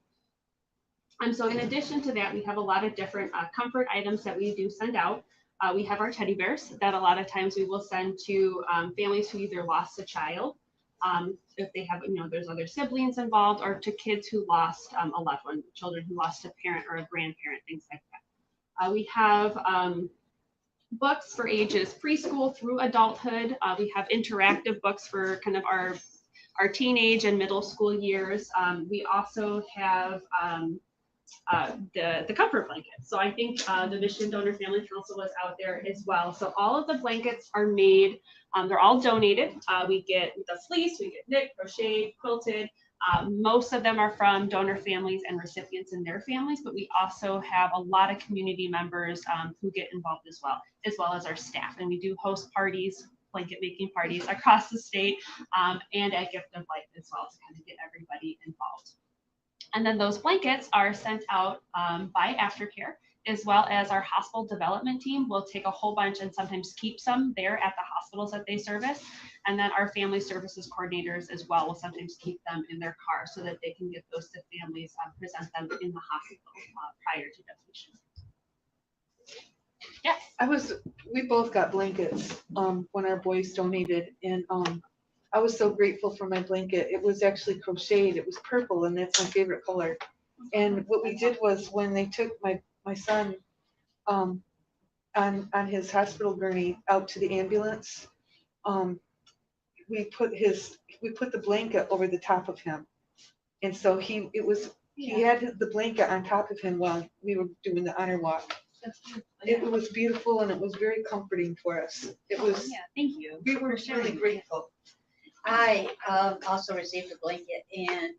Speaker 11: So in addition to that, we have a lot of different comfort items that we do send out. We have our teddy bears that a lot of times we will send to families who either lost a child, if they have, there's other siblings involved, or to kids who lost a loved one, children who lost a parent or a grandparent, things like that. We have books for ages preschool through adulthood. We have interactive books for kind of our teenage and middle school years. We also have the comfort blankets. So I think the Michigan Donor Family Council was out there as well. So all of the blankets are made, they're all donated. We get the fleece, we get knit, crocheted, quilted. Most of them are from donor families and recipients and their families, but we also have a lot of community members who get involved as well as our staff. And we do host parties, blanket making parties across the state and at Gift of Life as well to kind of get everybody involved. And then those blankets are sent out by Aftercare, as well as our hospital development team will take a whole bunch and sometimes keep some there at the hospitals that they service. And then our family services coordinators as well will sometimes keep them in their car so that they can get those to families, present them in the hospital prior to donation. Yes.
Speaker 21: We both got blankets when our boys donated, and I was so grateful for my blanket. It was actually crocheted. It was purple, and that's my favorite color. And what we did was when they took my son on his hospital gurney out to the ambulance, we put the blanket over the top of him, and so he had the blanket on top of him while we were doing the honor walk. It was beautiful, and it was very comforting for us. It was.
Speaker 11: Yeah, thank you.
Speaker 21: We were really grateful.
Speaker 18: I also received a blanket, and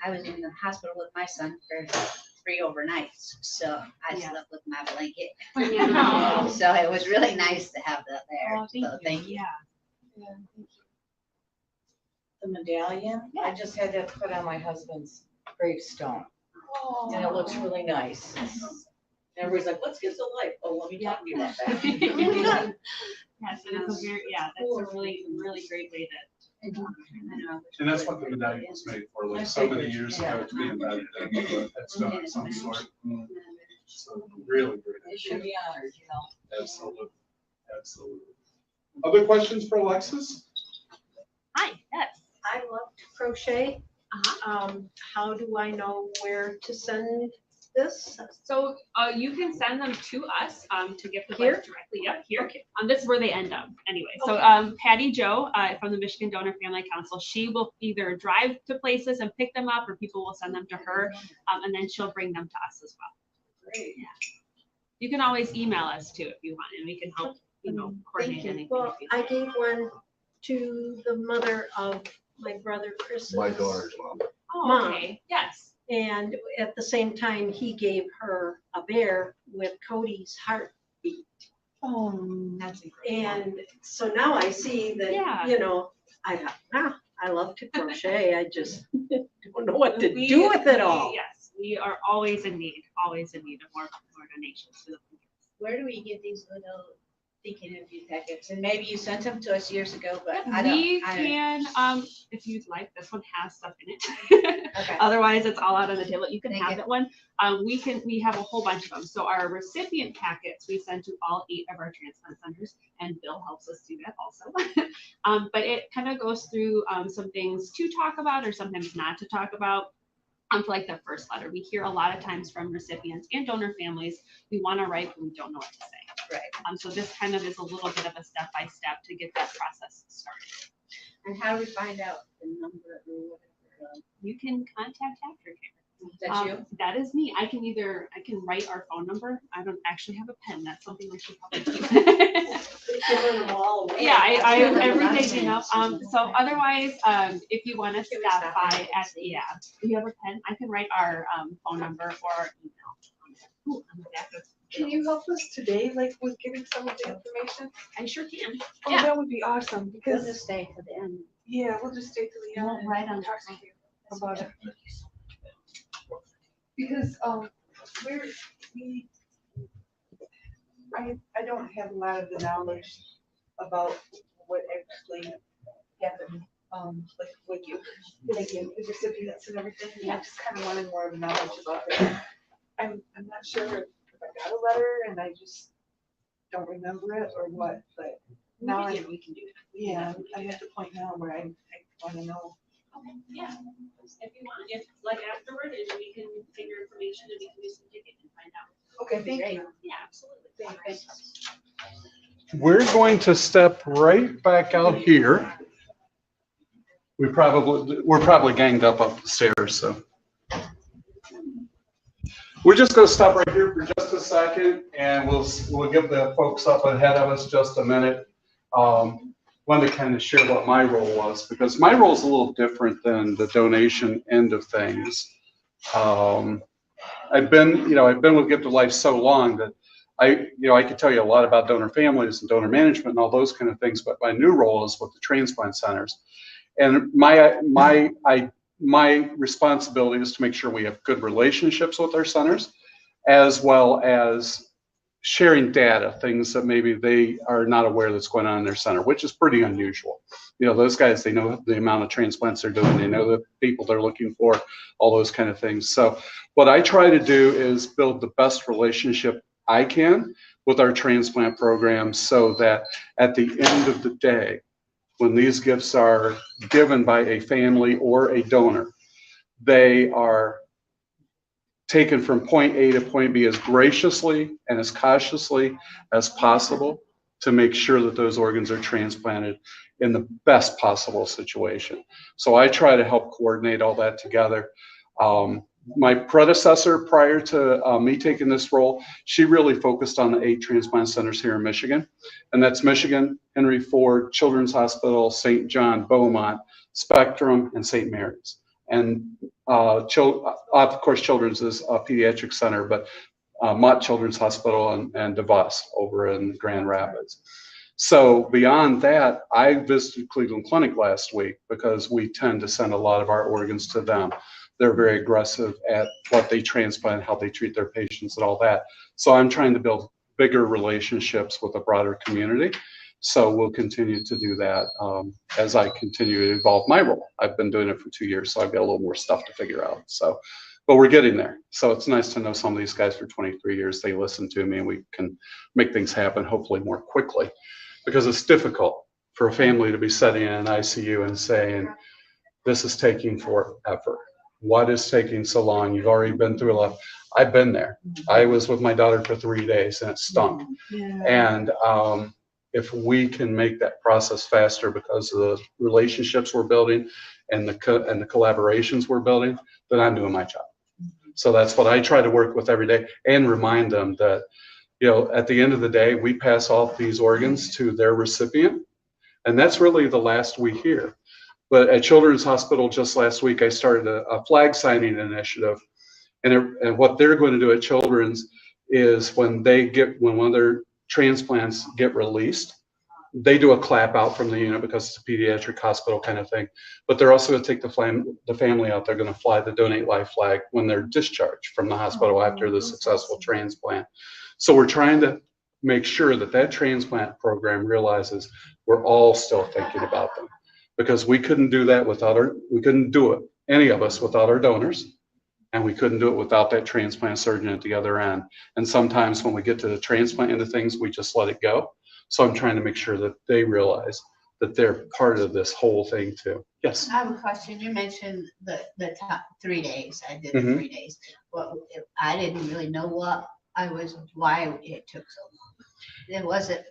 Speaker 18: I was in the hospital with my son for 3 overnights, so I slept with my blanket.
Speaker 11: Yeah.
Speaker 18: So it was really nice to have that there.
Speaker 11: Oh,
Speaker 18: Thank you.
Speaker 11: Yeah.
Speaker 21: Thank you.
Speaker 3: The medallion, I just had that put on my husband's gravestone.
Speaker 13: And it looks really nice. Everybody's like, let's give it a life. Oh, let me talk to you about that.
Speaker 11: Yes, and it's a very, that's a really, really great way to.
Speaker 22: And that's what the medallion was made for, like so many years ago, to be embedded in a headstone of some sort. So really great.
Speaker 13: It should be honored, you know.
Speaker 22: Absolutely, absolutely. Other questions for Alexis?
Speaker 11: Hi, yes.
Speaker 1: I love to crochet. How do I know where to send this?
Speaker 11: So you can send them to us to Gift of
Speaker 1: Here?
Speaker 11: Life directly. Yep, here. Okay. This is where they end up anyway. So
Speaker 1: Okay.
Speaker 11: Patty Jo from the Michigan Donor Family Council, she will either drive to places and pick them up, or people will send them to her, and then she'll bring them to us as well.
Speaker 1: Great.
Speaker 11: Yeah. You can always email us too if you want, and we can help, you know, coordinate anything.
Speaker 1: Well, I gave one to the mother of my brother Chris's.
Speaker 9: My daughter's mom.
Speaker 11: Oh,
Speaker 1: Mom.
Speaker 11: okay. Yes.
Speaker 1: And at the same time, he gave her a bear with Cody's heartbeat.
Speaker 18: Oh, that's incredible.
Speaker 1: And so now I see that,
Speaker 11: Yeah.
Speaker 1: you know, I love to crochet. I just don't know what to do with it all.
Speaker 11: Yes, we are always in need of more donations.
Speaker 18: Where do we get these little thinking of you packets? And maybe you sent them to us years ago, but I don't.
Speaker 11: We
Speaker 18: I
Speaker 11: can, if you'd like, this one has stuff in it.
Speaker 18: Okay.
Speaker 11: Otherwise, it's all out on the table. You can have that one. We have a whole bunch of them. So our recipient packets, we send to all 8 of our transplant centers, and Bill helps us do that also. But it kind of goes through some things to talk about or sometimes not to talk about. For like the first letter, we hear a lot of times from recipients and donor families, we want to write, but we don't know what to say.
Speaker 18: Right.
Speaker 11: So this kind of is a little bit of a step-by-step to get that process started.
Speaker 18: And how do we find out the number or whatever?
Speaker 11: You can contact Aftercare.
Speaker 18: That's you?
Speaker 11: That is me. I can write our phone number. I don't actually have a pen. That's something we should probably keep. Yeah, I everything, you know. So otherwise, if you want to stop by at the, if you have a pen, I can write our phone number or email. Ooh, on the back of-
Speaker 21: Can you help us today, like with giving some of the information?
Speaker 11: I sure can.
Speaker 21: Oh,
Speaker 11: Yeah.
Speaker 21: that would be awesome because.
Speaker 18: We'll just stay to the end.
Speaker 21: Yeah, we'll just stay to the end.
Speaker 11: We'll write on
Speaker 21: and talk to you about it. Because, I don't have a lot of the knowledge about what actually happened, like with you, the recipients and everything. And I just kind of wanted more of knowledge about it. I'm not sure if I got a letter and I just don't remember it or what, but now
Speaker 11: we can do it.
Speaker 21: yeah, I'm at the point now where I want to know.
Speaker 11: Okay, yeah. If you want, like afterward, and we can take your information and we can do some digging and find out.
Speaker 21: Okay, thank you.
Speaker 11: Yeah, absolutely. Thanks.
Speaker 22: We're going to step right back out here. We're probably ganged up the stairs, so. We're just going to stop right here for just a second, and we'll give the folks up ahead of us just a minute. Wanted to kind of share what my role was, because my role is a little different than the donation end of things. I've been with Gift of Life so long that I could tell you a lot about donor families and donor management and all those kind of things, but my new role is with the transplant centers. And my responsibility is to make sure we have good relationships with our centers, as well as sharing data, things that maybe they are not aware that's going on in their center, which is pretty unusual. You know, those guys, they know the amount of transplants they're doing, they know the people they're looking for, all those kind of things. So what I try to do is build the best relationship I can with our transplant programs, so that at the end of the day, when these gifts are given by a family or a donor, they are taken from point A to point B as graciously and as cautiously as possible to make sure that those organs are transplanted in the best possible situation. So I try to help coordinate all that together. My predecessor, prior to me taking this role, she really focused on the 8 transplant centers here in Michigan. And that's Michigan, Henry Ford, Children's Hospital, St. John, Beaumont, Spectrum, and St. Mary's. And of course, Children's is a pediatric center, but Mott Children's Hospital and DeVos over in Grand Rapids. So beyond that, I visited Cleveland Clinic last week because we tend to send a lot of our organs to them. they're very aggressive at what they transplant, how they treat their patients and all that. So I'm trying to build bigger relationships with a broader community. So we'll continue to do that as I continue to evolve my role. I've been doing it for 2 years, so I've got a little more stuff to figure out. So, but we're getting there. So it's nice to know some of these guys for 23 years, they listen to me and we can make things happen hopefully more quickly, because it's difficult for a family to be sitting in an ICU and saying, this is taking forever. What is taking so long? You've already been through a lot. I've been there. I was with my daughter for 3 days and it stunk. And if we can make that process faster because of the relationships we're building and the collaborations we're building, then I'm doing my job. So that's what I try to work with every day and remind them that, you know, at the end of the day, we pass off these organs to their recipient. And that's really the last we hear. But at Children's Hospital just last week, I started a flag signing initiative. And what they're going to do at Children's is when one of their transplants get released, they do a clap out from the unit because it's a pediatric hospital kind of thing. But they're also going to take the family out. They're going to fly the Donate Life flag when they're discharged from the hospital after the successful transplant. So we're trying to make sure that that transplant program realizes we're all still thinking about them, because we couldn't do that without we couldn't do it, any of us, without our donors. And we couldn't do it without that transplant surgeon at the other end. And sometimes when we get to the transplant end of things, we just let it go. So I'm trying to make sure that they realize that they're part of this whole thing too. Yes.
Speaker 18: I have a question. You mentioned the top 3 days. I did
Speaker 22: Mhm.
Speaker 18: 3 days. Well, I didn't really know why it took so long.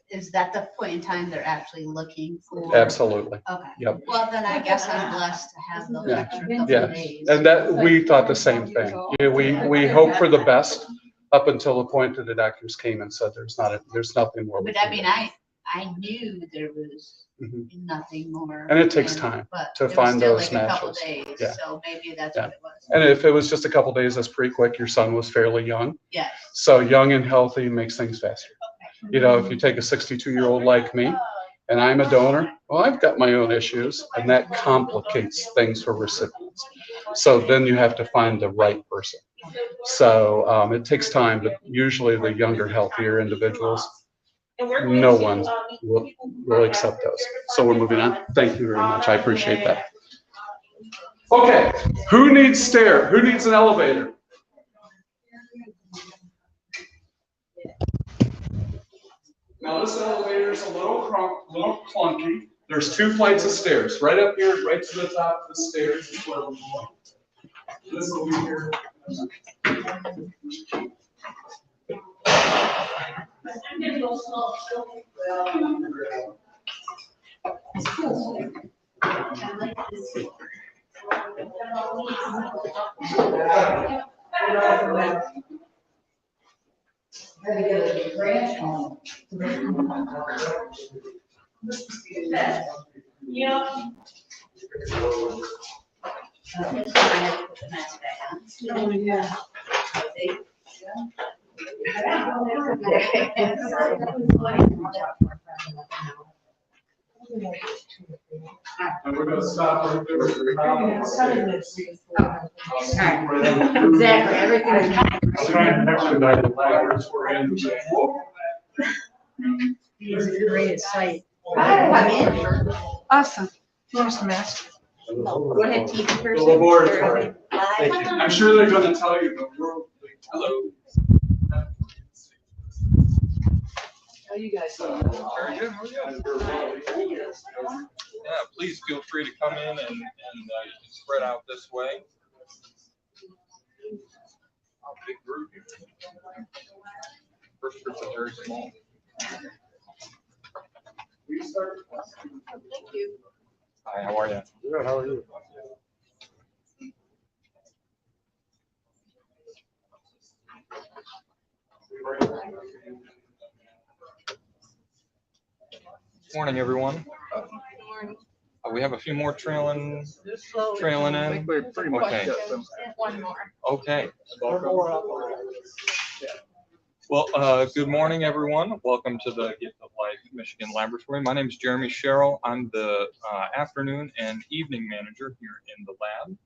Speaker 18: Is that the point in time they're actually looking for?
Speaker 22: Absolutely.
Speaker 18: Okay.
Speaker 22: Yep.
Speaker 18: Well, then I guess I'm blessed to have those extra couple
Speaker 22: Yeah.
Speaker 18: of days.
Speaker 22: And that we thought the same thing. Yeah, we hope for the best up until the point that the doctors came and said there's nothing more.
Speaker 18: But I mean, I knew there was nothing more.
Speaker 22: And it takes time
Speaker 18: but
Speaker 22: to
Speaker 18: it was
Speaker 22: find
Speaker 18: still
Speaker 22: those
Speaker 18: like a couple
Speaker 22: matches.
Speaker 18: days,
Speaker 22: Yeah.
Speaker 18: so maybe that's
Speaker 22: Yeah.
Speaker 18: what it was.
Speaker 22: And if it was just a couple days, that's pretty quick. Your son was fairly young.
Speaker 18: Yes.
Speaker 22: So young and healthy makes things faster. You know, if you take a 62-year-old like me and I'm a donor, well, I've got my own issues and that complicates things for recipients. So then you have to find the right person. So it takes time, but usually the younger, healthier individuals, no one will accept those. So we're moving on. Thank you very much. I appreciate that. Okay, who needs stairs? Who needs an elevator? Now this elevator is a little clunky. There's 2 flights of stairs. Right up here, right to the top of the stairs is where we're going. This will be here.
Speaker 18: Yeah.
Speaker 21: Oh, yeah.
Speaker 22: And we're going to stop right there.
Speaker 18: Exactly, everything is.
Speaker 22: Trying to expedite the ladders we're in.
Speaker 18: It's a great sight.
Speaker 21: Awesome. Here's the master.
Speaker 18: Go ahead, TV
Speaker 22: The
Speaker 18: person.
Speaker 22: laboratory. I'm sure they're going to tell you, but hello.
Speaker 21: How you guys?
Speaker 17: Very good. Yeah, please feel free to come in and you can spread out this way. Oh, big group here. First groups are very small.
Speaker 21: Thank you.
Speaker 17: Hi, how are you?
Speaker 22: Good, how are you?
Speaker 17: Morning, everyone. We have a few more trailing in.
Speaker 15: We're pretty much
Speaker 17: Okay.
Speaker 18: One more.
Speaker 17: Okay. Well, good morning, everyone. Welcome to the Gift of Life Michigan Laboratory. My name is Jeremy Sherrill. I'm the afternoon and evening manager here in the lab.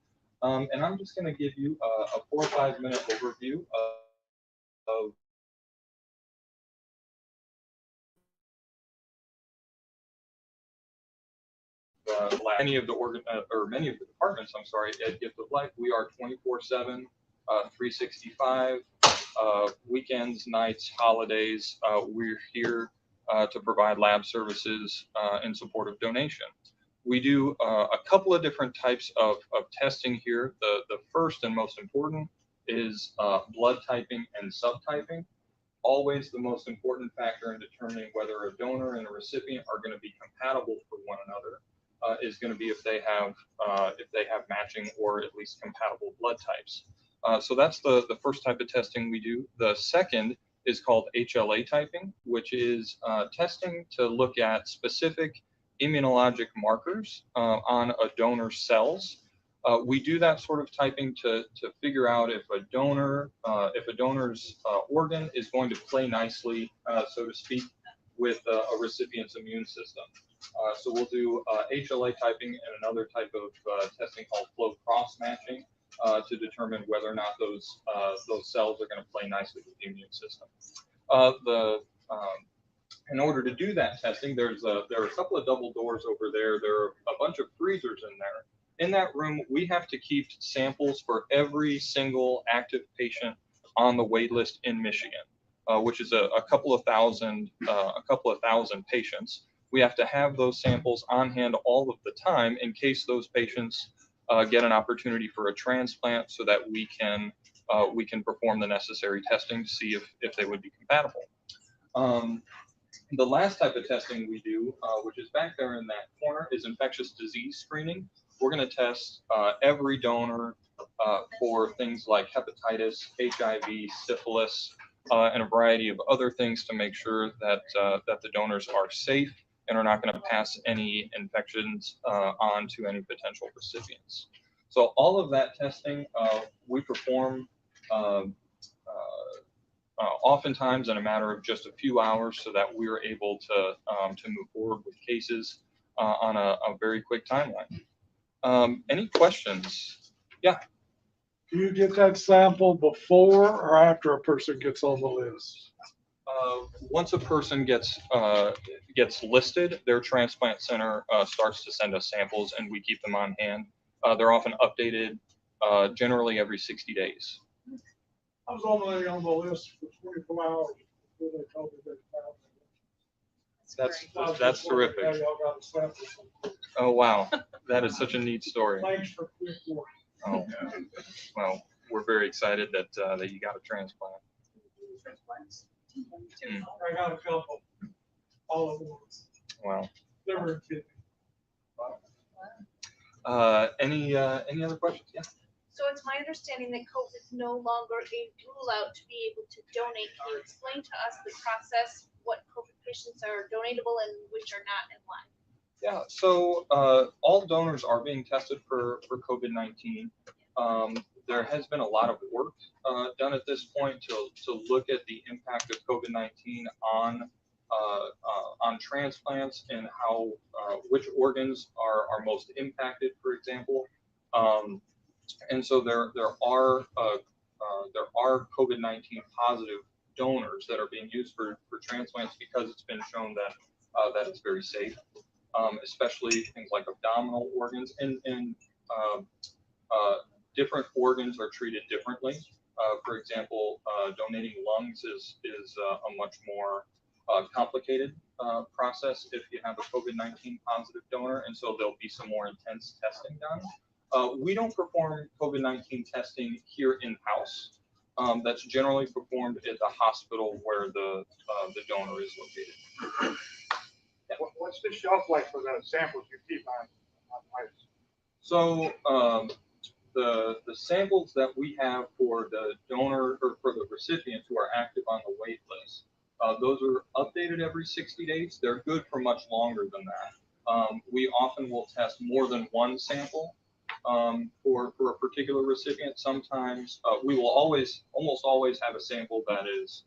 Speaker 17: And I'm just going to give you a 4 or 5 minute overview of many of the departments, I'm sorry, at Gift of Life. We are 24/7, 365, weekends, nights, holidays. We're here to provide lab services in support of donation. We do a couple of different types of testing here. The first and most important is blood typing and subtyping. Always the most important factor in determining whether a donor and a recipient are going to be compatible for one another is going to be if they have matching or at least compatible blood types. So that's the first type of testing we do. The second is called HLA typing, which is testing to look at specific immunologic markers on a donor's cells. We do that sort of typing to figure out if a donor's organ is going to play nicely, so to speak, with a recipient's immune system. So we'll do HLA typing and another type of testing called flow cross matching to determine whether or not those cells are going to play nicely with the immune system. In order to do that testing, there are a couple of double doors over there. There are a bunch of freezers in there. In that room, we have to keep samples for every single active patient on the wait list in Michigan, which is a couple of thousand patients. We have to have those samples on hand all of the time in case those patients get an opportunity for a transplant, so that we can perform the necessary testing to see if they would be compatible. The last type of testing we do, which is back there in that corner, is infectious disease screening. We're going to test every donor for things like hepatitis, HIV, syphilis, and a variety of other things to make sure that the donors are safe and are not going to pass any infections on to any potential recipients. So all of that testing we perform oftentimes in a matter of just a few hours, so that we're able to move forward with cases on a very quick timeline. Any questions? Yeah.
Speaker 22: Do you get that sample before or after a person gets on the list?
Speaker 17: Once a person gets listed, their transplant center starts to send us samples, and we keep them on hand. They're often updated generally every 60 days.
Speaker 22: I was only on the list for 24 hours before they told me they found me.
Speaker 17: That's terrific. Oh, wow. That is such a neat story.
Speaker 22: Thanks for quick work.
Speaker 17: Oh, well, we're very excited that you got a transplant.
Speaker 22: I got a couple, all at once.
Speaker 17: Wow.
Speaker 22: Liver and kidney.
Speaker 17: Any other questions? Yeah.
Speaker 8: So it's my understanding that COVID is no longer a rule out to be able to donate. Can you explain to us the process, what COVID patients are donatable and which are not, and why?
Speaker 17: Yeah, so all donors are being tested for COVID-19. There has been a lot of work done at this point to look at the impact of COVID-19 on transplants and how which organs are most impacted, for example. And so there are COVID-19 positive donors that are being used for transplants, because it's been shown that it's very safe, especially things like abdominal organs, and different organs are treated differently. For example, donating lungs is a much more complicated process if you have a COVID-19 positive donor, and so there'll be some more intense testing done. We don't perform COVID-19 testing here in-house. That's generally performed at the hospital where the donor is located. Yeah.
Speaker 22: What's the shelf life for the samples you keep on ice?
Speaker 17: So the samples that we have for the donor or for the recipient who are active on the wait list, those are updated every 60 days. They're good for much longer than that. We often will test more than one sample for a particular recipient. Sometimes we will almost always have a sample that is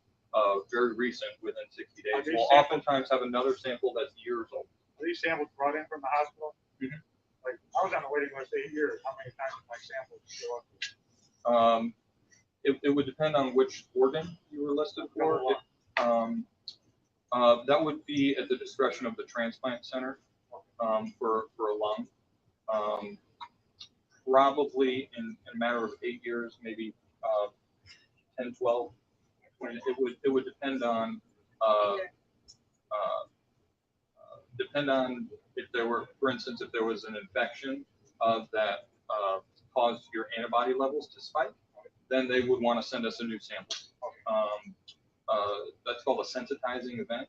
Speaker 17: very recent, within 60 days. We'll oftentimes have another sample that's years old.
Speaker 22: Are these samples brought in from the hospital?
Speaker 17: Mm-hmm.
Speaker 22: Like, I was on the waiting list 8 years, how many times my samples show up?
Speaker 17: It would depend on which organ you were listed for. That would be at the discretion of the transplant center for a lung. Probably in a matter of 8 years, maybe 10, 12, 20. It would depend on if there were, for instance, if there was an infection that caused your antibody levels to spike, then they would want to send us a new sample. That's called a sensitizing event.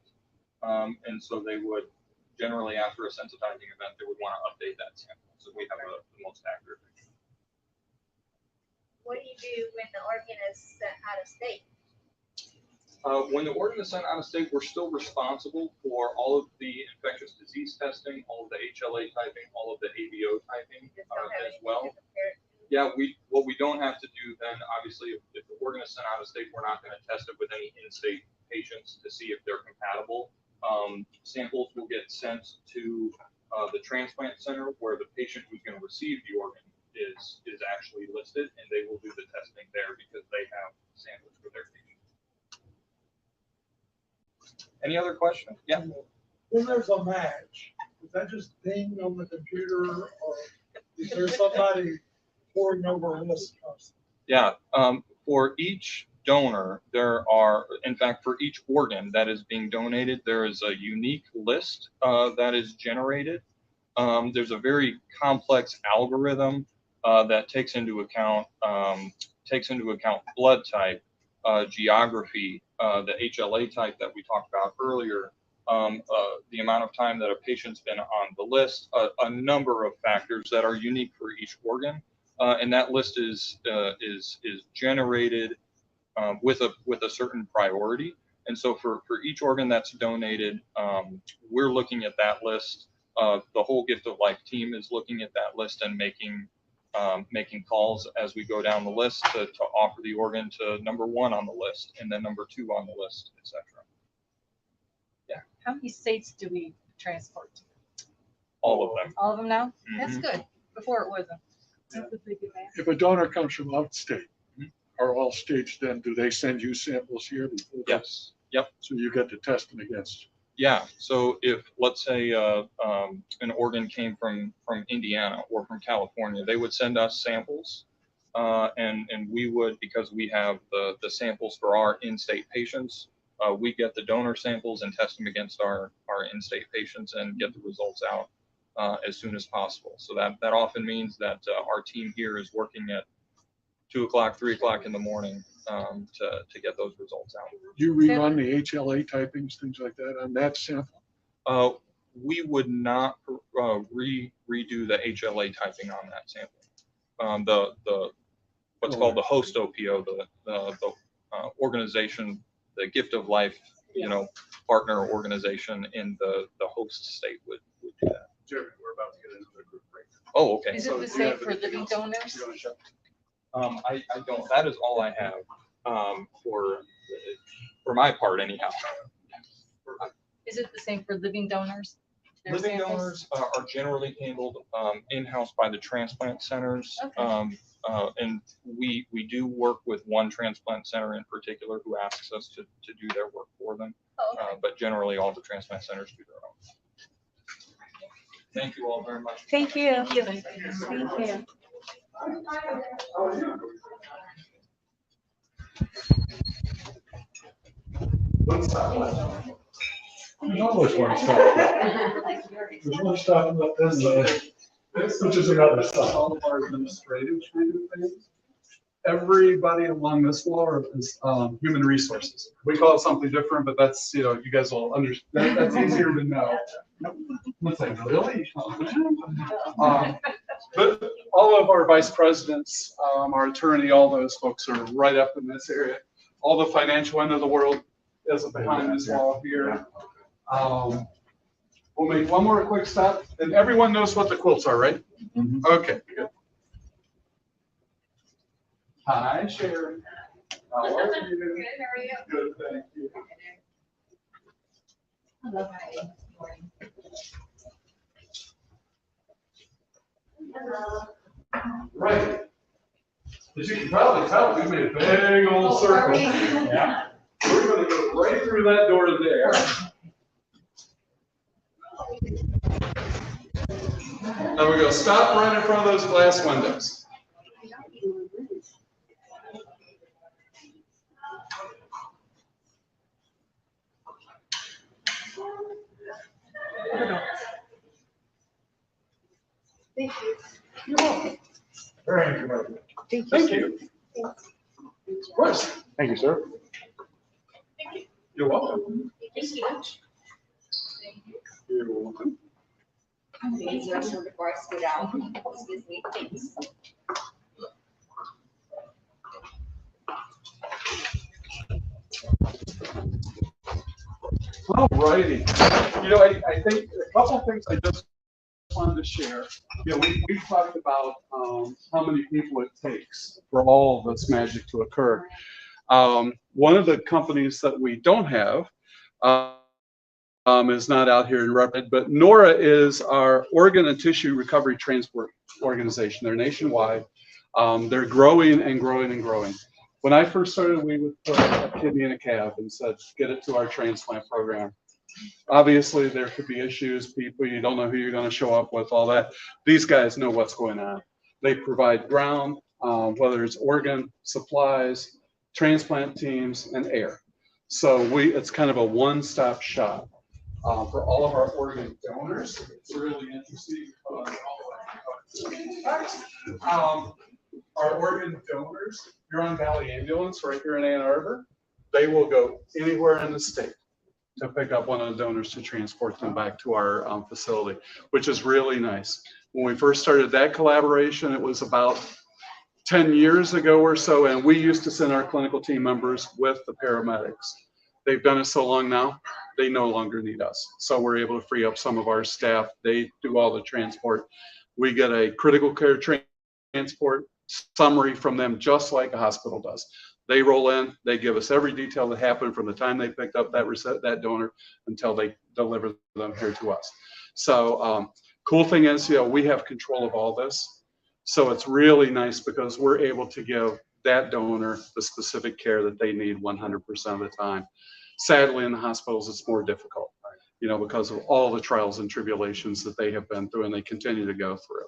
Speaker 17: And so they would generally, after a sensitizing event, they would want to update that sample so we have the most accurate picture.
Speaker 8: What do you do when the organ is sent out of state?
Speaker 17: When the organ is sent out of state, we're still responsible for all of the infectious disease testing, all of the HLA typing, all of the ABO typing as well. Yeah, what we don't have to do then, obviously, if the organ is sent out of state, we're not going to test it with any in-state patients to see if they're compatible. Samples will get sent to the transplant center where the patient who's going to receive the organ is actually listed, and they will do the testing there because they have samples for their patient. Any other questions? Yeah.
Speaker 22: When there's a match, is that just ding on the computer, or is there somebody pouring over a list?
Speaker 17: Yeah. For each donor, there are, in fact, for each organ that is being donated, there is a unique list that is generated. There's a very complex algorithm that takes into account blood type, geography, the HLA type that we talked about earlier, the amount of time that a patient's been on the list, a number of factors that are unique for each organ, and that list is generated with a certain priority. And so for each organ that's donated, we're looking at that list. The whole Gift of Life team is looking at that list and making calls as we go down the list to offer the organ to number 1 on the list, and then number 2 on the list, etc. Yeah.
Speaker 5: How many states do we transport to?
Speaker 17: All of them.
Speaker 5: All of them now? That's
Speaker 17: Mhm.
Speaker 5: good. Before it wasn't.
Speaker 22: If a donor comes from out of state, are all states then, do they send you samples here before?
Speaker 17: Yes. Yep.
Speaker 22: So you get to test them against?
Speaker 17: Yeah. So if, let's say, an organ came from Indiana or from California, they would send us samples, and we would, because we have the samples for our in-state patients, we get the donor samples and test them against our in-state patients and get the results out as soon as possible. So that often means that our team here is working at 2 o'clock, 3 o'clock in the morning to get those results out.
Speaker 22: You rerun the HLA typings, things like that on that sample?
Speaker 17: We would not redo the HLA typing on that sample. What's called the host OPO, the organization, the Gift of Life, partner organization in the host state would do that.
Speaker 22: Jeremy, we're about to get another group break.
Speaker 17: Oh, okay.
Speaker 5: Is it the same for living donors?
Speaker 17: I don't. That is all I have for my part, anyhow.
Speaker 5: Is it the same for living donors? Their
Speaker 17: Living
Speaker 5: samples?
Speaker 17: donors are generally handled in-house by the transplant centers.
Speaker 5: Okay.
Speaker 17: And we do work with one transplant center in particular who asks us to do their work for them.
Speaker 5: Oh, okay.
Speaker 17: But generally all the transplant centers do their own. Thank you all very much.
Speaker 4: Thank you.
Speaker 5: Thank you.
Speaker 4: Thank you.
Speaker 22: There's always one stop. There's one stop left this, which is another stop. All of our administrative kind of things. Everybody along this floor is human resources. We call it something different, but that's, you guys will understand. That's easier to know. It's like, really? But all of our vice presidents, our attorney, all those folks are right up in this area. All the financial end of the world is behind this wall here. We'll make one more quick stop, and everyone knows what the quilts are, right? Mm-hmm. Okay, good. Hi, Sharon. How are you?
Speaker 8: Good, how are you?
Speaker 22: Good, thank you.
Speaker 8: Hello.
Speaker 16: Right. As you can probably tell, we made a big old circle. Yeah. We're gonna go right through that door there. Now we're gonna stop right in front of those glass windows.
Speaker 1: Thank you.
Speaker 16: You're welcome. Very welcome. Thank you. Of course. Thank you, sir. You're welcome.
Speaker 8: Thank you so much.
Speaker 16: You're welcome.
Speaker 2: I'm gonna use the restroom before I scoot out. Excuse me, thanks.
Speaker 16: All righty. You know, I think a couple things I just wanted to share. You know, we talked about how many people it takes for all of this magic to occur. One of the companies that we don't have is not out here in Rapid, but NORA is our organ and tissue recovery transport organization. They're nationwide. They're growing and growing and growing. When I first started, we would put a kidney in a cab and said, get it to our transplant program. Obviously, there could be issues, people, you don't know who you're going to show up with, all that. These guys know what's going on. They provide ground, whether it's organ, supplies, transplant teams, and air. So it's kind of a one-stop shop for all of our organ donors. It's really interesting. Our organ donors, Huron Valley Ambulance right here in Ann Arbor, they will go anywhere in the state to pick up one of the donors to transport them back to our facility, which is really nice. When we first started that collaboration, it was about 10 years ago or so, and we used to send our clinical team members with the paramedics. They've done it so long now, they no longer need us. So we're able to free up some of our staff. They do all the transport. We get a critical care transport summary from them, just like a hospital does. They roll in, they give us every detail that happened from the time they picked up that donor until they deliver them here to us. So cool thing is, you know, we have control of all this. So it's really nice because we're able to give that donor the specific care that they need 100% of the time. Sadly, in the hospitals, it's more difficult, you know, because of all the trials and tribulations that they have been through and they continue to go through.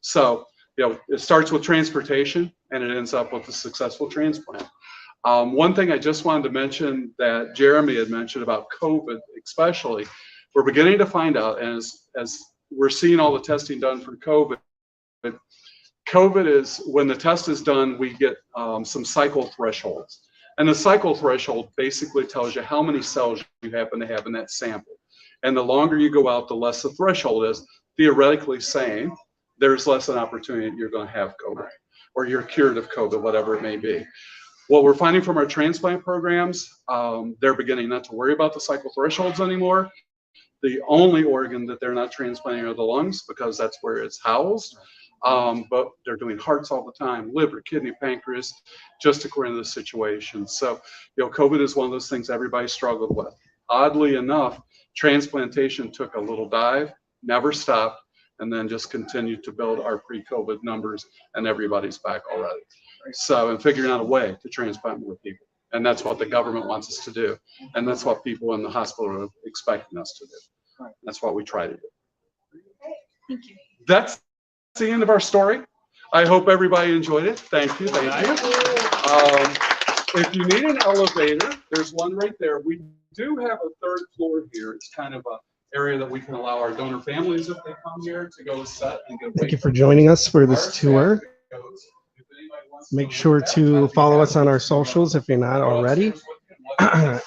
Speaker 16: So, you know, it starts with transportation and it ends up with a successful transplant. One thing I just wanted to mention that Jeremy had mentioned about COVID, especially, we're beginning to find out as we're seeing all the testing done for COVID. COVID is, when the test is done, we get some cycle thresholds. And the cycle threshold basically tells you how many cells you happen to have in that sample. And the longer you go out, the less the threshold is, theoretically saying there's less an opportunity that you're going to have COVID or you're cured of COVID, whatever it may be. What we're finding from our transplant programs, they're beginning not to worry about the cycle thresholds anymore. The only organ that they're not transplanting are the lungs because that's where it's housed. But they're doing hearts all the time, liver, kidney, pancreas, just according to the situation. So, you know, COVID is one of those things everybody struggled with. Oddly enough, transplantation took a little dive, never stopped, and then just continued to build our pre-COVID numbers, and everybody's back already. So, and figuring out a way to transplant more people. And that's what the government wants us to do. And that's what people in the hospital are expecting us to do. That's what we try to do.
Speaker 11: Thank you.
Speaker 16: That's the end of our story. I hope everybody enjoyed it. Thank you. Thank you. If you need an elevator, there's one right there. We do have a third floor here. It's kind of an area that we can allow our donor families, if they come here, to go set and get.
Speaker 14: Thank you for joining us for this tour. Make sure to follow us on our socials if you're not already.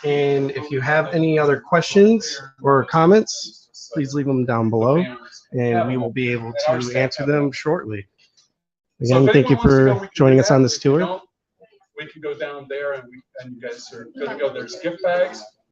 Speaker 14: And if you have any other questions or comments, please leave them down below and we will be able to answer them shortly. Again, thank you for joining us on this tour.
Speaker 16: We can go down there and you guys are going to go. There's gift bags.